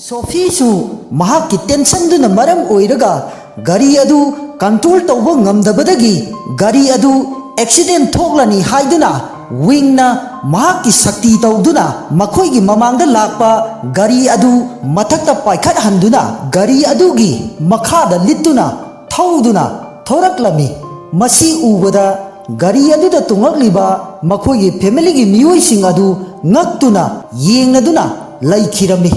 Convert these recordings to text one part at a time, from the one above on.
ꯁꯣꯐꯤꯁꯨ ꯃꯍꯥꯛꯀꯤ ꯇꯦꯟꯁꯟꯗꯨꯅ ꯃꯔꯝ ꯑꯣꯏꯔꯒ ꯒꯥꯔꯤ ꯑꯗꯨ ꯀꯟꯇ꯭ꯔꯣꯜ ꯇꯧꯕ ꯉꯝꯗꯕꯗꯒꯤ ꯒꯥꯔꯤ ꯑꯗꯨ ꯑꯦꯛꯁꯤꯗꯦꯟ ꯊꯣꯛꯂꯅꯤ ꯍꯥꯏꯗꯨꯅ ꯋꯤꯡꯅ ꯃꯍꯥꯛꯀꯤ ꯁꯛꯇꯤ ꯇꯧꯗꯨꯅ ꯃꯈꯣꯏꯒꯤ ꯃꯃꯥꯡꯗ ꯂꯥꯛꯄ ꯒꯥꯔꯤ ꯑꯗꯨ ꯃꯊꯛꯇ ꯄꯥꯏꯈꯠꯍꯟꯗꯨꯅ ꯒꯥꯔꯤ ꯑꯗꯨꯒꯤ ꯃꯈꯥꯗ ꯂꯤꯠꯇꯨꯅ ꯊꯧꯗꯨꯅ ꯊꯧꯔꯛꯂꯝꯃꯤ꯫ ꯃꯁꯤ ꯎꯕꯗ ꯒꯥꯔꯤ ꯑꯗꯨꯗ ꯇꯣꯡꯂꯛꯂꯤꯕ ꯃꯈꯣꯏꯒꯤ ꯐꯦꯃꯤꯂꯤꯒꯤ ꯃꯤꯑꯣꯏꯁꯤꯡ ꯑꯗꯨ ꯉꯛꯇꯨꯅ ꯌꯦꯡꯅꯗꯨꯅ ꯂꯩꯈꯤꯔꯝꯃꯤ꯫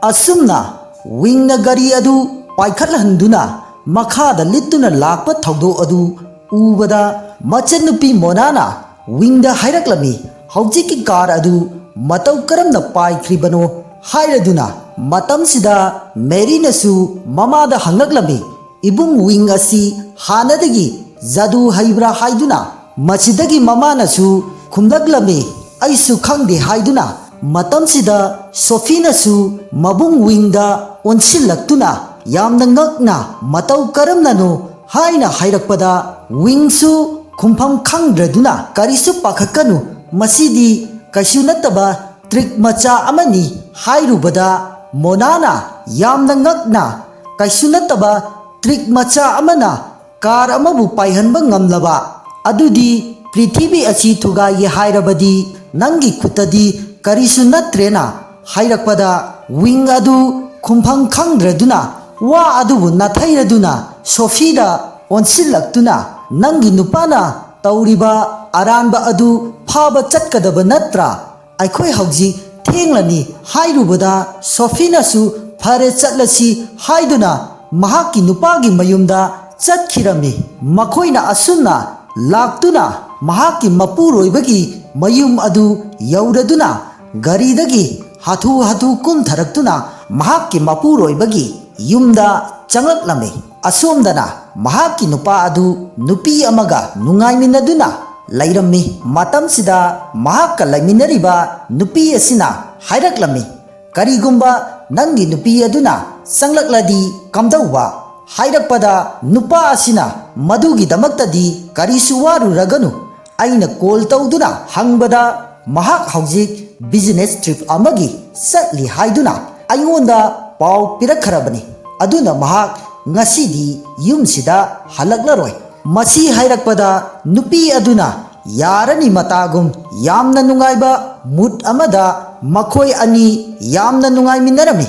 ꯑꯁꯨꯝꯅ ꯋꯤꯡꯅ ꯒꯥꯔꯤ ꯑꯗꯨ ꯄꯥꯏꯈꯠꯍꯟꯗꯨꯅ ꯃꯈꯥꯗ ꯂꯤꯠꯇꯨꯅ ꯂꯥꯛꯄ ꯊꯧꯗꯣꯛ ꯑꯗꯨ ꯎꯕꯗ ꯃꯆꯟꯅꯨꯄꯤ ꯃꯣꯅꯥꯅ ꯋꯤꯡꯗ ꯍꯥꯏꯔꯛꯂꯝꯃꯤ, ꯍꯧꯖꯤꯛꯀꯤ ꯀꯥꯔ ꯑꯗꯨ ꯃꯇꯧ ꯀꯔꯝꯅ ꯄꯥꯏꯈ꯭ꯔꯤꯕꯅꯣ ꯍꯥꯏꯔꯗꯨꯅ꯫ ꯃꯇꯝꯁꯤꯗ ꯃꯦꯔꯤꯅꯁꯨ ꯃꯃꯥꯗ ꯍꯪꯂꯛꯂꯝꯃꯤ, ꯏꯕꯨꯡ ꯋꯤꯡ ꯑꯁꯤ ꯍꯥꯟꯅꯗꯒꯤ ꯖꯥꯗꯨ ꯍꯩꯕ꯭ꯔꯥ ꯍꯥꯏꯗꯨꯅ꯫ ꯃꯁꯤꯗꯒꯤ ꯃꯃꯥꯅꯁꯨ ꯈꯨꯝꯂꯛꯂꯝꯃꯤ, ꯑꯩꯁꯨ ꯈꯪꯗꯦ ꯍꯥꯏꯗꯨꯅ꯫ ꯃꯇꯝꯁꯤꯗ ꯁꯣꯐꯤꯅꯁꯨ ꯃꯕꯨꯡ ꯋꯤꯡꯗ ꯑꯣꯟꯁꯤꯜꯂꯛꯇꯨꯅ ꯌꯥꯝꯅ ꯉꯛꯅ ꯃꯇꯧ ꯀꯔꯝꯅꯅꯣ ꯍꯥꯏꯅ ꯍꯥꯏꯔꯛꯄꯗ ꯋꯤꯡꯁꯨ ꯈꯨꯝꯐꯝ ꯈꯪꯗ꯭ꯔꯗꯨꯅ ꯀꯔꯤꯁꯨ ꯄꯥꯈꯠꯀꯅꯨ, ꯃꯁꯤꯗꯤ ꯀꯩꯁꯨ ꯅꯠꯇꯕ ꯇ꯭ꯔꯤꯛ ꯃꯆꯥ ꯑꯃꯅꯤ ꯍꯥꯏꯔꯨꯕꯗ ꯃꯣꯅꯥꯅ ꯌꯥꯝꯅ ꯉꯛꯅ, ꯀꯩꯁꯨ ꯅꯠꯇꯕ ꯇ꯭ꯔꯤꯛ ꯃꯆꯥ ꯑꯃꯅ ꯀꯥꯔ ꯑꯃꯕꯨ ꯄꯥꯏꯍꯟꯕ ꯉꯝꯂꯕ ꯑꯗꯨꯗꯤ ꯄ꯭ꯔꯤꯊꯤꯕꯤ ꯑꯁꯤ ꯊꯨꯒꯥꯏꯒꯦ ꯍꯥꯏꯔꯕꯗꯤ ꯅꯪꯒꯤ ꯈꯨꯠꯇꯗꯤ ꯀꯔꯤꯁꯨ ꯅꯠꯇ꯭ꯔꯦꯅ ꯍꯥꯏꯔꯛꯄꯗ ꯋꯤꯡ ꯑꯗꯨ ꯈꯨꯝꯐꯝ ꯈꯪꯗ꯭ꯔꯗꯨꯅ ꯋꯥ ꯑꯗꯨꯕꯨ ꯅꯥꯊꯩꯔꯗꯨꯅ ꯁꯣꯐꯤꯗ ꯑꯣꯟꯁꯤꯜꯂꯛꯇꯨꯅ, ꯅꯪꯒꯤ ꯅꯨꯄꯥꯅ ꯇꯧꯔꯤꯕ ꯑꯔꯥꯟꯕ ꯑꯗꯨ ꯐꯥꯕ ꯆꯠꯀꯗꯕ ꯅꯠꯇ꯭ꯔꯥ? ꯑꯩꯈꯣꯏ ꯍꯧꯖꯤꯛ ꯊꯦꯡꯂꯅꯤ ꯍꯥꯏꯔꯨꯕꯗ ꯁꯣꯐꯤꯅꯁꯨ ꯐꯔꯦ ꯆꯠꯂꯁꯤ ꯍꯥꯏꯗꯨꯅ ꯃꯍꯥꯛꯀꯤ ꯅꯨꯄꯥꯒꯤ ꯃꯌꯨꯝꯗ ꯆꯠꯈꯤꯔꯝꯃꯤ꯫ ꯃꯈꯣꯏꯅ ꯑꯁꯨꯝꯅ ꯂꯥꯛꯇꯨꯅ ꯃꯍꯥꯛꯀꯤ ꯃꯄꯨꯔꯣꯏꯕꯒꯤ ꯃꯌꯨꯝ ꯑꯗꯨ ꯌꯧꯔꯗꯨꯅ ꯒꯥꯔꯤꯗꯒꯤ ꯍꯥꯊꯨ ꯍꯥꯊꯨ ꯀꯨꯝꯊꯔꯛꯇꯨꯅ ꯃꯍꯥꯛꯀꯤ ꯃꯄꯨꯔꯣꯏꯕꯒꯤ ꯌꯨꯝꯗ ꯆꯪꯂꯛꯂꯝꯃꯤ꯫ ꯑꯁꯣꯝꯗꯅ ꯃꯍꯥꯛꯀꯤ ꯅꯨꯄꯥ ꯑꯗꯨ ꯅꯨꯄꯤ ꯑꯃꯒ ꯅꯨꯡꯉꯥꯏꯃꯤꯟꯅꯗꯨꯅ ꯂꯩꯔꯝꯃꯤ꯫ ꯃꯇꯝꯁꯤꯗ ꯃꯍꯥꯛꯀ ꯂꯩꯃꯤꯟꯅꯔꯤꯕ ꯅꯨꯄꯤ ꯑꯁꯤꯅ ꯍꯥꯏꯔꯛꯂꯝꯃꯤ, ꯀꯔꯤꯒꯨꯝꯕ ꯅꯪꯒꯤ ꯅꯨꯄꯤ ꯑꯗꯨꯅ ꯆꯪꯂꯛꯂꯗꯤ ꯀꯝꯗꯧꯕ ꯍꯥꯏꯔꯛꯄꯗ ꯅꯨꯄꯥ ꯑꯁꯤꯅ ꯃꯗꯨꯒꯤꯗꯃꯛꯇꯗꯤ ꯀꯔꯤꯁꯨ ꯋꯥꯔꯨꯔꯒꯅꯨ, ꯑꯩꯅ ꯀꯣꯜ ꯇꯧꯗꯨꯅ ꯍꯪꯕꯗ ꯃꯍꯥꯛ ꯍꯧꯖꯤꯛ ꯕꯤꯖꯤꯅꯦꯁ ꯇ꯭ꯔꯤꯞ ꯑꯃꯒꯤ ꯆꯠꯂꯤ ꯍꯥꯏꯗꯨꯅ ꯑꯩꯉꯣꯟꯗ ꯄꯥꯎ ꯄꯤꯔꯛꯈ꯭ꯔꯕꯅꯤ, ꯑꯗꯨꯅ ꯃꯍꯥꯛ ꯉꯁꯤꯗꯤ ꯌꯨꯝꯁꯤꯗ ꯍꯜꯂꯛꯂꯔꯣꯏ꯫ ꯃꯁꯤ ꯍꯥꯏꯔꯛꯄꯗ ꯅꯨꯄꯤ ꯑꯗꯨꯅ ꯌꯥꯔꯅꯤ ꯃꯇꯥꯒꯨꯝ ꯌꯥꯝꯅ ꯅꯨꯡꯉꯥꯏꯕ ꯃꯨꯠ ꯑꯃꯗ ꯃꯈꯣꯏ ꯑꯅꯤ ꯌꯥꯝꯅ ꯅꯨꯡꯉꯥꯏꯃꯤꯟꯅꯔꯝꯃꯤ꯫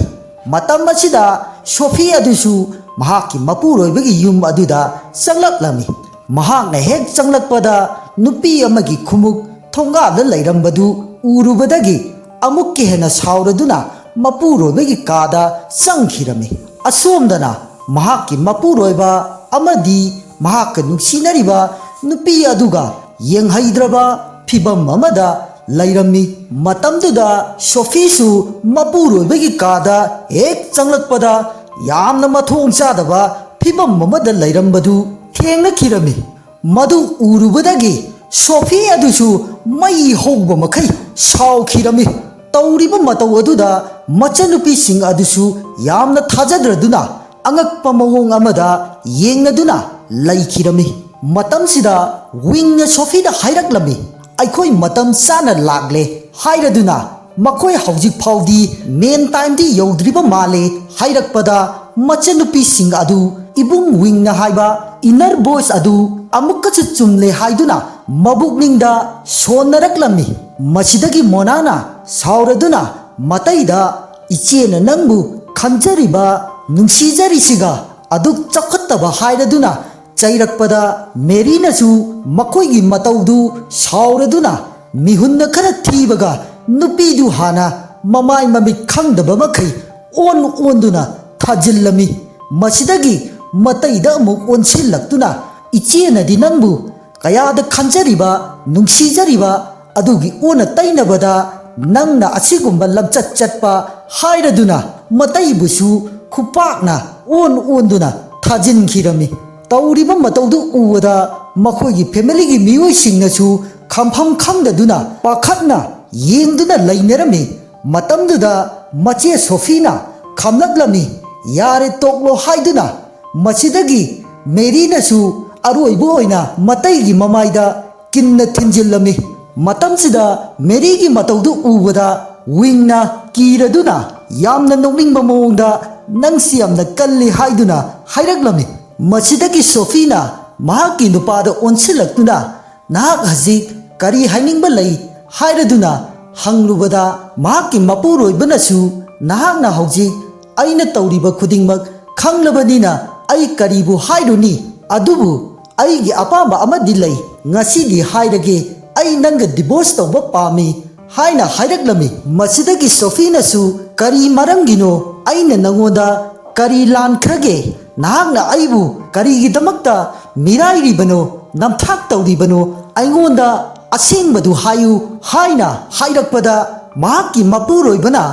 ꯃꯇꯝ ꯑꯁꯤꯗ ꯁꯣꯐꯤ ꯑꯗꯨꯁꯨ ꯃꯍꯥꯛꯀꯤ ꯃꯄꯨꯔꯣꯏꯕꯒꯤ ꯌꯨꯝ ꯑꯗꯨꯗ ꯆꯪꯂꯛꯂꯝꯃꯤ꯫ ꯃꯍꯥꯛꯅ ꯍꯦꯛ ꯆꯪꯂꯛꯄꯗ ꯅꯨꯄꯤ ꯑꯃꯒꯤ ꯈꯨꯃꯨꯛ ꯊꯣꯡꯒꯥꯜꯗ ꯂꯩꯔꯝꯕꯗꯨ ꯎꯔꯨꯕꯗꯒꯤ ꯑꯃꯨꯛꯀ ꯍꯦꯟꯅ ꯁꯥꯎꯔꯗꯨꯅ ꯃꯄꯨꯔꯣꯏꯕꯒꯤ ꯀꯥꯗ ꯆꯪꯈꯤꯔꯝꯃꯤ꯫ ꯑꯁꯣꯝꯗꯅ ꯃꯍꯥꯛꯀꯤ ꯃꯄꯨꯔꯣꯏꯕ ꯑꯃꯗꯤ ꯃꯍꯥꯛꯀ ꯅꯨꯡꯁꯤꯅꯔꯤꯕ ꯅꯨꯄꯤ ꯑꯗꯨꯒ ꯌꯦꯡꯍꯩꯗ꯭ꯔꯕ ꯐꯤꯚꯝ ꯑꯃꯗ ꯂꯩꯔꯝꯃꯤ꯫ ꯃꯇꯝꯗꯨꯗ ꯁꯣꯐꯤꯁꯨ ꯃꯄꯨꯔꯣꯏꯕꯒꯤ ꯀꯥꯗ ꯍꯦꯛ ꯆꯪꯂꯛꯄꯗ ꯌꯥꯝꯅ ꯃꯊꯣꯡ ꯆꯥꯗꯕ ꯐꯤꯚꯝ ꯑꯃꯗ ꯂꯩꯔꯝꯕꯗꯨ ꯊꯦꯡꯅꯈꯤꯔꯝꯃꯤ꯫ ꯃꯗु ꯎꯔꯨꯕꯗꯒꯤ ꯁꯣꯐꯤ ꯑꯗꯨꯁꯨ ꯃꯩ ꯍꯧꯕ ꯃꯈꯩ ꯁꯥꯎꯈꯤꯔꯝꯃꯤ꯫ ꯇꯧꯔꯤꯕ ꯃꯇꯧ ꯑꯗꯨꯗ ꯃꯆꯟꯅꯨꯄꯤꯁꯤꯡ ꯑꯗꯨꯁꯨ ꯌꯥꯝꯅ ꯊꯥꯖꯗ꯭ꯔꯗꯨꯅ ꯑꯉꯛꯄ ꯃꯑꯣꯡ ꯑꯃꯗ ꯌꯦꯡꯅꯗꯨꯅ ꯂꯩꯈꯤꯔꯝꯃꯤ꯫ ꯃꯇꯝꯁꯤꯗ ꯋꯤꯡꯅ ꯁꯣꯐꯤꯗ ꯍꯥꯏꯔꯛꯂꯝꯃꯤ, ꯑꯩꯈꯣꯏ ꯃꯇꯝ ꯆꯥꯅ ꯂꯥꯛꯂꯦ ꯍꯥꯏꯔꯗꯨꯅ ꯃꯈꯣꯏ ꯍꯧꯖꯤꯛ ꯐꯥꯎꯗꯤ ꯃꯦꯟ ꯇꯥꯏꯝꯗꯤ ꯌꯧꯗ꯭ꯔꯤꯕ ꯃꯥꯜꯂꯦ ꯍꯥꯏꯔꯛꯄꯗ ꯃꯆꯟꯅꯨꯄꯤꯁꯤꯡ ꯑꯗꯨ ꯏꯕꯨꯡ ꯋꯤꯡꯅ ꯍꯥꯏꯕ ꯏꯟꯅꯔ ꯚꯣꯏꯁ ꯑꯗꯨ ꯑꯃꯨꯛꯀꯁꯨ ꯆꯨꯝꯂꯦ ꯍꯥꯏꯗꯨꯅ ꯃꯕꯨꯛꯅꯤꯡꯗ ꯁꯣꯟꯅꯔꯛꯂꯝꯃꯤ꯫ ꯃꯁꯤꯗꯒꯤ ꯃꯣꯅꯥꯅ ꯁꯥꯎꯔꯗꯨꯅ ꯃꯇꯩꯗ ꯏꯆꯦꯅ ꯅꯪꯕꯨ ꯈꯟꯖꯔꯤꯕ ꯅꯨꯡꯁꯤꯖꯔꯤꯁꯤꯒ ꯑꯗꯨꯛ ꯆꯥꯎꯈꯠꯇꯕ ꯍꯥꯏꯔꯗꯨꯅ ꯆꯩꯔꯛꯄꯗ ꯃꯦꯔꯤꯅꯁꯨ ꯃꯈꯣꯏꯒꯤ ꯃꯇꯧꯗꯨ ꯁꯥꯎꯔꯗꯨꯅ ꯃꯤꯍꯨꯟꯅ ꯈꯔ ꯊꯤꯕꯒ ꯅꯨꯄꯤꯗꯨ ꯍꯥꯟꯅ ꯃꯃꯥꯏ ꯃꯃꯤꯠ ꯈꯪꯗꯕ ꯃꯈꯩ ꯑꯣꯟꯗꯨꯅ ꯊꯥꯖꯤꯜꯂꯝꯃꯤ꯫ ꯃꯁꯤꯗꯒꯤ ꯃꯇꯩꯗ ꯑꯃꯨꯛ ꯑꯣꯟꯁꯤꯜꯂꯛꯇꯨꯅ ꯏꯆꯦꯅꯗꯤ ꯅꯪꯕꯨ ꯀꯌꯥꯗ ꯈꯟꯖꯔꯤꯕ ꯅꯨꯡꯁꯤꯖꯔꯤꯕ ꯑꯗꯨꯒꯤ ꯑꯣꯟꯅ ꯇꯩꯅꯕꯗ ꯅꯪꯅ ꯑꯁꯤꯒꯨꯝꯕ ꯂꯝꯆꯠ ꯆꯠꯄ ꯍꯥꯏꯔꯗꯨꯅ ꯃꯇꯩꯕꯨꯁꯨ ꯈꯨꯄꯥꯛꯅ ꯑꯣꯟꯗꯨꯅ ꯊꯥꯖꯤꯟꯈꯤꯔꯝꯃꯤ꯫ ꯇꯧꯔꯤꯕ ꯃꯇꯧꯗꯨ ꯎꯕꯗ ꯃꯈꯣꯏꯒꯤ ꯐꯦꯃꯤꯂꯤꯒꯤ ꯃꯤꯑꯣꯏꯁꯤꯡꯅꯁꯨ ꯈꯪꯐꯝ ꯈꯪꯗꯗꯨꯅ ꯄꯥꯈꯠꯅ ꯌꯦꯡꯗꯨꯅ ꯂꯩꯅꯔꯝꯃꯤ꯫ ꯃꯇꯝꯗꯨꯗ ꯃꯆꯦ ꯁꯣꯐꯤꯅ ꯈꯝꯂꯛꯂꯝꯃꯤ, ꯌꯥꯔꯦ ꯇꯣꯛꯂꯣ ꯍꯥꯏꯗꯨꯅ꯫ ꯃꯁꯤꯗꯒꯤ ꯃꯦꯔꯤꯅꯁꯨ ꯑꯔꯣꯏꯕ ꯑꯣꯏꯅ ꯃꯇꯩꯒꯤ ꯃꯃꯥꯏꯗ ꯀꯤꯟꯅ ꯊꯤꯟꯖꯤꯜꯂꯝꯃꯤ꯫ ꯃꯇꯝꯁꯤꯗ ꯃꯦꯔꯤꯒꯤ ꯃꯇꯧꯗꯨ ꯎꯕꯗ ꯋꯤꯡꯅ ꯀꯤꯔꯗꯨꯅ ꯌꯥꯝꯅ ꯅꯣꯛꯅꯤꯡꯕ ꯃꯑꯣꯡꯗ ꯅꯪꯁꯤ ꯌꯥꯝꯅ ꯀꯜꯂꯤ ꯍꯥꯏꯗꯨꯅ ꯍꯥꯏꯔꯛꯂꯝꯃꯤ꯫ ꯃꯁꯤꯗꯒꯤ ꯁꯣꯐꯤꯅ ꯃꯍꯥꯛꯀꯤ ꯅꯨꯄꯥꯗ ꯑꯣꯟꯁꯤꯜꯂꯛꯇꯨꯅ ꯅꯍꯥꯛ ꯍꯧꯖꯤꯛ ꯀꯔꯤ ꯍꯥꯏꯅꯤꯡꯕ ꯂꯩ ꯍꯥꯏꯔꯗꯨꯅ ꯍꯪꯂꯨꯕꯗ ꯃꯍꯥꯛꯀꯤ ꯃꯄꯨꯔꯣꯏꯕꯅꯁꯨ ꯅꯍꯥꯛꯅ ꯍꯧꯖꯤꯛ ꯑꯩꯅ ꯇꯧꯔꯤꯕ ꯈꯨꯗꯤꯡꯃꯛ ꯈꯪꯂꯕꯅꯤꯅ ꯑꯩ ꯀꯔꯤꯕꯨ ꯍꯥꯏꯔꯨꯅꯤ, ꯑꯗꯨꯕꯨ ꯑꯩꯒꯤ ꯑꯄꯥꯝꯕ ꯑꯃꯗꯤ ꯂꯩ, ꯉꯁꯤꯗꯤ ꯍꯥꯏꯔꯒꯦ, ꯑꯩ ꯅꯪꯒ ꯗꯤꯚꯣꯔꯁ ꯇꯧꯕ ꯄꯥꯝꯃꯤ ꯍꯥꯏꯅ ꯍꯥꯏꯔꯛꯂꯝꯃꯤ꯫ ꯃꯁꯤꯗꯒꯤ ꯁꯣꯐꯤꯅꯁꯨ ꯀꯔꯤ ꯃꯔꯝꯒꯤꯅꯣ, ꯑꯩꯅ ꯅꯪꯉꯣꯟꯗ ꯀꯔꯤ ꯂꯥꯟꯈ꯭ꯔꯒꯦ, ꯅꯍꯥꯛꯅ ꯑꯩꯕꯨ ꯀꯔꯤꯒꯤꯗꯃꯛꯇ ꯃꯤꯔꯥꯏꯔꯤꯕꯅꯣ, ꯅꯝꯊꯥꯛ ꯇꯧꯔꯤꯕꯅꯣ, ꯑꯩꯉꯣꯟꯗ ꯑꯁꯦꯡꯕꯗꯨ ꯍꯥꯏꯌꯨ ꯍꯥꯏꯅ ꯍꯥꯏꯔꯛꯄꯗ ꯃꯍꯥꯛꯀꯤ ꯃꯄꯨꯔꯣꯏꯕꯅ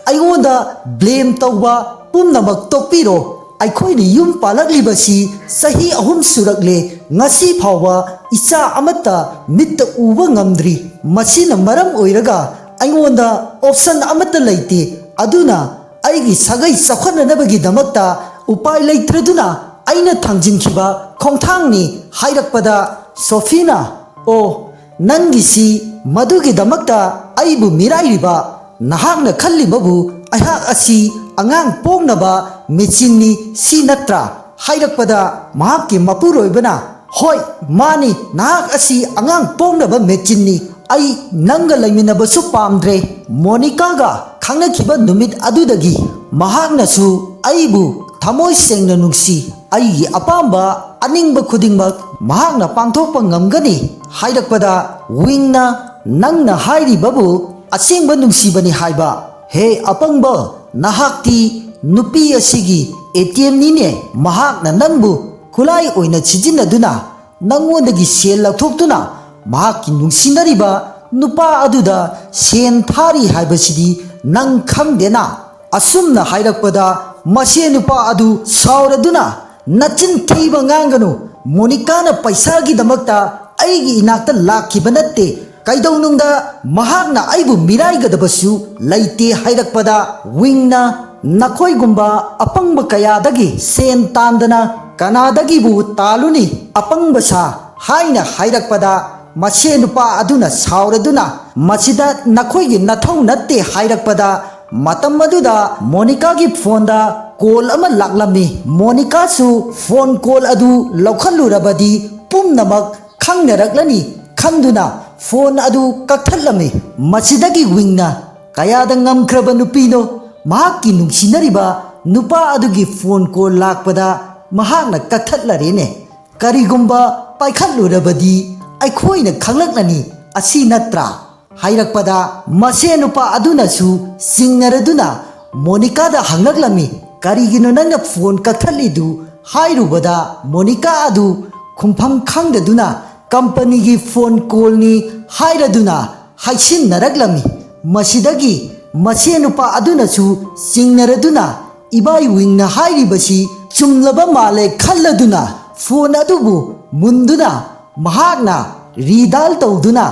ꯑꯩꯉꯣꯟꯗ ꯕ꯭ꯂꯦꯝ ꯇꯧꯕ ꯄꯨꯝꯅꯃꯛ ꯇꯣꯛꯄꯤꯔꯣ, ꯑꯩꯈꯣꯏꯅ ꯌꯨꯝ ꯄꯥꯜꯂꯛꯂꯤꯕꯁꯤ ꯆꯍꯤ 3 ꯁꯨꯔꯛꯂꯦ, ꯉꯁꯤ ꯐꯥꯎꯕ ꯏꯆꯥ ꯑꯃꯠꯇ ಮಿತ್ತ ꯎꯕ ꯉꯝꯗ꯭ꯔꯤ, ꯃꯁꯤꯅ ꯃꯔꯝ ꯑꯣꯏꯔꯒ ꯑꯩꯉꯣꯟꯗ ꯑꯣꯞꯁꯟ ꯑꯃꯠꯇ ꯂꯩꯇꯦ, ꯑꯗꯨꯅ ꯑꯩꯒꯤ ꯁꯥꯒꯩ ꯆꯥꯎꯈꯠꯅꯅꯕꯒꯤꯗꯃꯛꯇ ꯎꯄꯥꯏ ꯂꯩꯇ꯭ꯔꯗꯨꯅ ꯑꯩꯅ ꯊꯥꯡꯖꯤꯟꯈꯤꯕ ꯈꯣꯡꯊꯥꯡꯅꯤ ꯍꯥꯏꯔꯛꯄꯗ ꯁꯣꯐꯤꯅ ꯑꯣ ꯅꯪꯒꯤꯁꯤ ꯃꯗꯨꯒꯤꯗꯃꯛꯇ ꯑꯩꯕꯨ ꯃꯤꯔꯥꯏꯔꯤꯕ, ꯅꯍꯥꯛꯅ ꯈꯜꯂꯤꯕꯕꯨ ꯑꯩꯍꯥꯛ ꯑꯁꯤ ꯑꯉꯥꯡ ꯄꯣꯛꯅꯕ ꯃꯦꯆꯤꯟꯅꯤ ꯁꯤ ꯅꯠꯇ꯭ꯔꯥ ꯍꯥꯏꯔꯛꯄꯗ ꯃꯍꯥꯛꯀꯤ ꯃꯄꯨꯔꯣꯏꯕꯅ ꯍꯣꯏ ꯃꯥꯅꯤ, ꯅꯍꯥꯛ ꯑꯁꯤ ꯑꯉꯥꯡ ꯄꯣꯛꯅꯕ ꯃꯦꯆꯤꯟꯅꯤ, ꯑꯩ ꯅꯪꯒ ꯂꯩꯃꯤꯟꯅꯕꯁꯨ ꯄꯥꯝꯗ꯭ꯔꯦ꯫ ꯃꯣꯅꯤꯀꯥꯒ ꯈꯪꯅꯈꯤꯕ ꯅꯨꯃꯤꯠ ꯑꯗꯨꯗꯒꯤ ꯃꯍꯥꯛꯅꯁꯨ ꯑꯩꯕꯨ ꯊꯃꯣꯏ ꯁꯦꯡꯅ ꯅꯨꯡꯁꯤ, ꯑꯩꯒꯤ ꯑꯄꯥꯝꯕ ꯑꯅꯤꯡꯕ ꯈꯨꯗꯤꯡꯃꯛ ꯃꯍꯥꯛꯅ ꯄꯥꯡꯊꯣꯛꯄ ꯉꯝꯒꯅꯤ ꯍꯥꯏꯔꯛꯄꯗ ꯋꯤꯡꯅ ꯅꯪꯅ ꯍꯥꯏꯔꯤꯕꯕꯨ ꯑꯁꯦꯡꯕ ꯅꯨꯡꯁꯤꯕꯅꯤ ꯍꯥꯏꯕ, ꯍꯦ ꯑꯄꯪꯕ, ꯅꯍꯥꯛꯇꯤ ꯅꯨꯄꯤ ꯑꯁꯤꯒꯤ ATMꯅꯤꯅꯦ, ꯃꯍꯥꯛꯅ ꯅꯪꯕꯨ ꯈꯨꯠꯂꯥꯏ ꯑꯣꯏꯅ ꯁꯤꯖꯤꯟꯅꯗꯨꯅ ꯅꯪꯉꯣꯟꯗꯒꯤ ꯁꯦꯜ ꯂꯧꯊꯣꯛꯇꯨꯅ ꯃꯍꯥꯛꯀꯤ ꯅꯨꯡꯁꯤꯅꯔꯤꯕ ꯅꯨꯄꯥ ꯑꯗꯨꯗ ꯁꯦꯟ ꯊꯥꯔꯤ ꯍꯥꯏꯕꯁꯤꯗꯤ ꯅꯪ ꯈꯪꯗꯦꯅ꯫ ꯑꯁꯨꯝꯅ ꯍꯥꯏꯔꯛꯄꯗ ꯃꯁꯦ ꯅꯨꯄꯥ ꯑꯗꯨ ꯁꯥꯎꯔꯗꯨꯅ ꯅꯆꯤꯟ ꯊꯤꯕ ꯉꯥꯡꯒꯅꯨ, ꯃꯣꯅꯤꯀꯥꯅ ꯄꯩꯁꯥꯒꯤꯗꯃꯛꯇ ꯑꯩꯒꯤ ꯏꯅꯥꯛꯇ ꯂꯥꯛꯈꯤꯕ ꯅꯠꯇꯦ, ꯀꯩꯗꯧꯅꯨꯡꯗ ꯃꯍꯥꯛꯅ ꯑꯩꯕꯨ ꯃꯤꯔꯥꯏꯒꯗꯕꯁꯨ ꯂꯩꯇꯦ ꯍꯥꯏꯔꯛꯄꯗ ꯋꯤꯡꯅ ꯅꯈꯣꯏꯒꯨꯝꯕ ꯑꯄꯪꯕ ꯀꯌꯥꯗꯒꯤ ꯁꯦꯟ तांदना कनादगिबु तालुनी अपंग सा हाइना हाइरकपदा मसे नुपा अदुना सावरदुना मसिदा नखोइगी नथौ नत्ते हाइरकपदा मतम मदुदा मोनिका की फोनदा कॉल अमा लाक्लमी मोनिका सु फोन कॉल अदु लौखल्लुरबदी पुमनमक खंगनरकलनी खंदुना फोन अदु कक्थलमी मसिदगी विंगना कयादा ngamkraba nupino mahakki nungsinariba nupa adugi phone call lakpada mahakna kakhatlarene karigumba paikhatlurabadi aikhoina khanglaklani asi natra hairakpada mase nupa adunasu singnaraduna monica da hanglaklami karigino nangna phone kakhatlidu hairubada monica adu khumpham khangdaduna company gi phone call ni hairaduna haisin naraklami मसिदगी मसे नुपा अदुनसु सिंगनरदुना इबाई विंगना हाइरिबसी चुमलबा माले खल्लदुना phone अदुबु मुंदुना महागना रीडाल तौदुना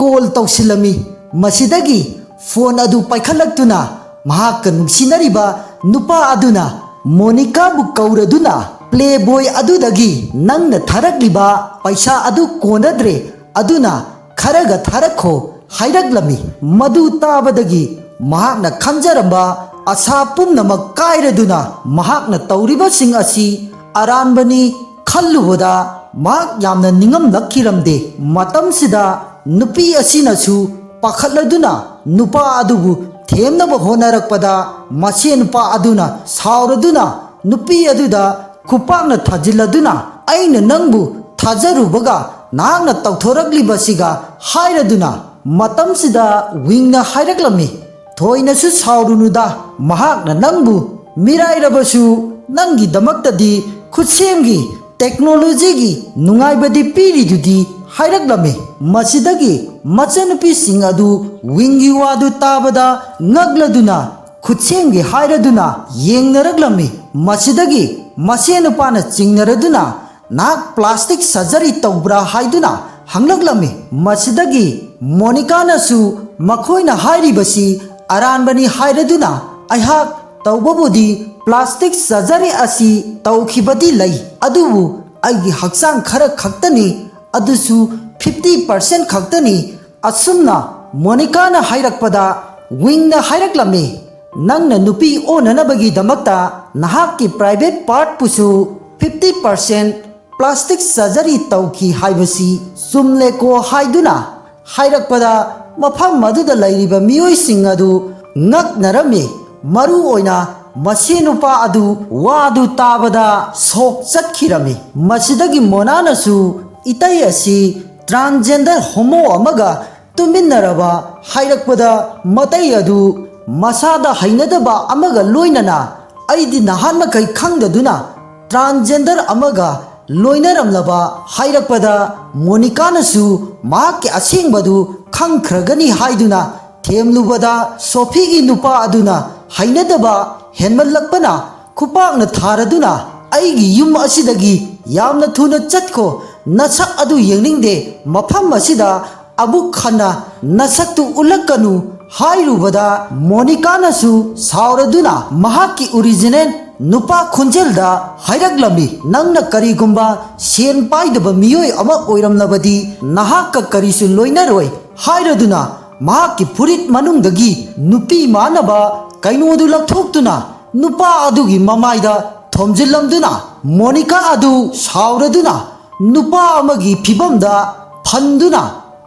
call तौसिलमी मसिदगी phone अदु पाइखलक्तुना महाक नुक्सिनरिबा नुपा अदुना मोनिका बु कौरदुना Playboy अदुदगी नंगना थारकलिबा पैसा अदु कोनद्रे अदुना खरगा थारखो हाइरकलमी मधु ताबदगी महाकना खंजरंबा आशा पुमनमक कायरदुना महाकना तौरिबसिंग असि अरानबनी खल्लुबदा महाक यामना निंगम लखिरमदे मतमसिदा नुपी असिनसु पाखलदुना नुपा अदुबु थेमनब होनरकपदा मसे नुपा अदुना सावरदुना नुपी अदुदा खुपाकना थाजिलदुना अइना नंगबु थाजरुबगा नांगना तौथोरकलिबसिगा हाइरदुना मतमसिदा विंगना हाइरकलमी थोइनसु सावरुनुदा महाकना नंगबु मिराइरबसु नंगी दमक्तदी खुदसेमगी technology नुंगाइबदी पीरिदुदी हाइरकलमी मसिदगी मचनुपी सिंग अदु विंगी वादु ताबदा ngagladuna खुदसेमगी हाइरदुना येंगनरकलमी मसिदगी मसेनुपाना चिंगनरदुना नाक प्लास्टिक सर्जरी तौब्रा हाइदुना हंगलकलमी मसिदगी मोनिकानसु मखोइना हाइरिबसी अरानबनी हाइरदुना अहाक तौबबुदी प्लास्टिक सर्जरी असि तौखिबदी लई अदुबु ꯑꯩꯒꯤ ꯍꯛꯆꯥꯡ ꯈꯔ ꯈꯛꯇꯅꯤ ꯑꯗꯨꯁꯨ 50% ꯈꯛꯇꯅꯤ ꯑꯁꯨꯝꯅ ꯃꯣꯅꯤꯀꯥꯅ ꯍꯥꯏꯔꯛꯄꯗ ꯋꯤꯡꯅ ꯍꯥꯏꯔꯛꯂꯝꯃꯤ ꯅꯪꯅ ꯅꯨꯄꯤ ꯑꯣꯟꯅꯅꯕꯒꯤꯗꯃꯛꯇ ꯅꯍꯥꯛꯀꯤ ꯄ꯭ꯔꯥꯏꯚꯦꯠ ꯄꯥꯔꯠꯄꯨꯁꯨ 50% ꯄ꯭ꯂꯥꯁꯇꯤꯛ ꯁꯔꯖꯔꯤ ꯇꯧꯈꯤ ꯍꯥꯏꯕꯁꯤ ꯆꯨꯝꯂꯦꯀꯣ ꯍꯥꯏꯗꯨꯅ ꯍꯥꯏꯔꯛꯄꯗ ꯃꯐꯝ ꯑꯗꯨꯗ ꯂꯩꯔꯤꯕ ꯃꯤꯑꯣꯏꯁꯤꯡ ꯑꯗꯨ ꯉꯛꯅꯔꯝꯃꯤ ꯃꯔꯨ ꯑꯣꯏꯅ ꯃꯁꯤ ꯅꯨꯄꯥ ꯑꯗꯨ ꯋꯥꯗꯨ ꯇꯥꯕꯗ ꯁꯣꯛ ꯆꯠꯈꯤꯔꯝꯃꯤ ꯃꯁꯤꯗꯒꯤ ꯃꯣꯅꯥꯅꯁꯨ ꯏꯇꯩ ꯑꯁꯤ ꯇ꯭ꯔꯥꯟꯁꯖꯦꯟꯗꯔ ꯍꯣꯃꯣ ꯑꯃꯒ ꯇꯨꯃꯤꯟꯅꯔꯕ ꯍꯥꯏꯔꯛꯄꯗ ꯃꯇꯩ ꯑꯗꯨ ꯃꯁꯥꯗ ꯍꯩꯅꯗꯕ ꯑꯃꯒ ꯂꯣꯏꯅꯅ ꯑꯩꯗꯤ ꯅꯍꯥꯟꯃꯈꯩ ꯈꯪꯗꯗꯨꯅ ꯇ꯭ꯔꯥꯟꯁꯖꯦꯟꯗꯔ ꯑꯃꯒ ꯂꯣꯏꯅꯔꯝꯂꯕ ꯍꯥꯏꯔꯛꯄꯗ ꯃꯣꯅꯤꯀꯥꯅꯁꯨ ꯃꯍꯥꯛꯀꯤ ꯑꯁꯦꯡꯕꯗꯨ ꯈꯪꯈ꯭ꯔꯒꯅꯤ ꯍꯥꯏꯗꯨꯅ ꯊꯦꯝꯂꯨꯕꯗ ꯁꯣꯐꯤꯒꯤ ꯅꯨꯄꯥ ꯑꯗꯨꯅ ꯍꯩꯅꯗꯕ ꯍꯦꯟꯃꯜꯂꯛꯄꯅ ꯈꯨꯄꯥꯛꯅ ꯊꯥꯔꯗꯨꯅ ꯑꯩꯒꯤ ꯌꯨꯝ ꯑꯁꯤꯗꯒꯤ ꯌꯥꯝꯅ ꯊꯨꯅ ꯆꯠꯈꯣ ꯅꯁꯛ ꯑꯗꯨ ꯌꯦꯡꯅꯤꯡꯗꯦ ꯃꯐꯝ ꯑꯁꯤꯗ ꯑꯃꯨꯛ ꯍꯟꯅ ꯅꯁꯛꯇꯨ ꯎꯠꯂꯛꯀꯅꯨ ꯍꯥꯏꯔꯨꯕꯗ ꯃꯣꯅꯤꯀꯥꯅꯁꯨ ꯁꯥꯎꯔꯗꯨꯅ ꯃꯍꯥꯛꯀꯤ ꯑꯣꯔꯤꯖꯤꯅꯦꯜ ꯅꯨꯄꯥ ꯈꯣꯟꯖꯦꯜꯗ ꯍꯥꯏꯔꯛꯂꯝꯃꯤ ꯅꯪꯅ ꯀꯔꯤꯒꯨꯝꯕ ꯁꯦꯟ ꯄꯥꯏꯗꯕ ꯃꯤꯑꯣꯏ ꯑꯃ ꯑꯣꯏꯔꯝꯂꯕꯗꯤ ꯅꯍꯥꯛꯀ ꯀꯔꯤꯁꯨ ꯂꯣꯏꯅꯔꯣꯏ ꯍꯥꯏꯔꯗꯨꯅ ꯃꯍꯥꯛꯀꯤ ꯐꯨꯔꯤꯠ ꯃꯅꯨꯡꯗꯒꯤ ꯅꯨꯄꯤ ꯃꯥꯟꯅꯕ ꯀꯩꯅꯣꯗꯨ ꯂꯧꯊꯣꯛꯇꯨꯅ ꯅꯨꯄꯥ ꯑꯗꯨꯒꯤ ꯃꯃꯥꯏꯗ ꯊꯣꯝꯖꯤꯜꯂꯝꯗꯨꯅ ꯃꯣꯅꯤꯀꯥ ꯑꯗꯨ ꯁꯥꯎꯔꯗꯨꯅ ꯅꯨꯄꯥ ꯑꯃꯒꯤ ꯐꯤꯕꯝꯗ ꯐꯟꯗꯨꯅ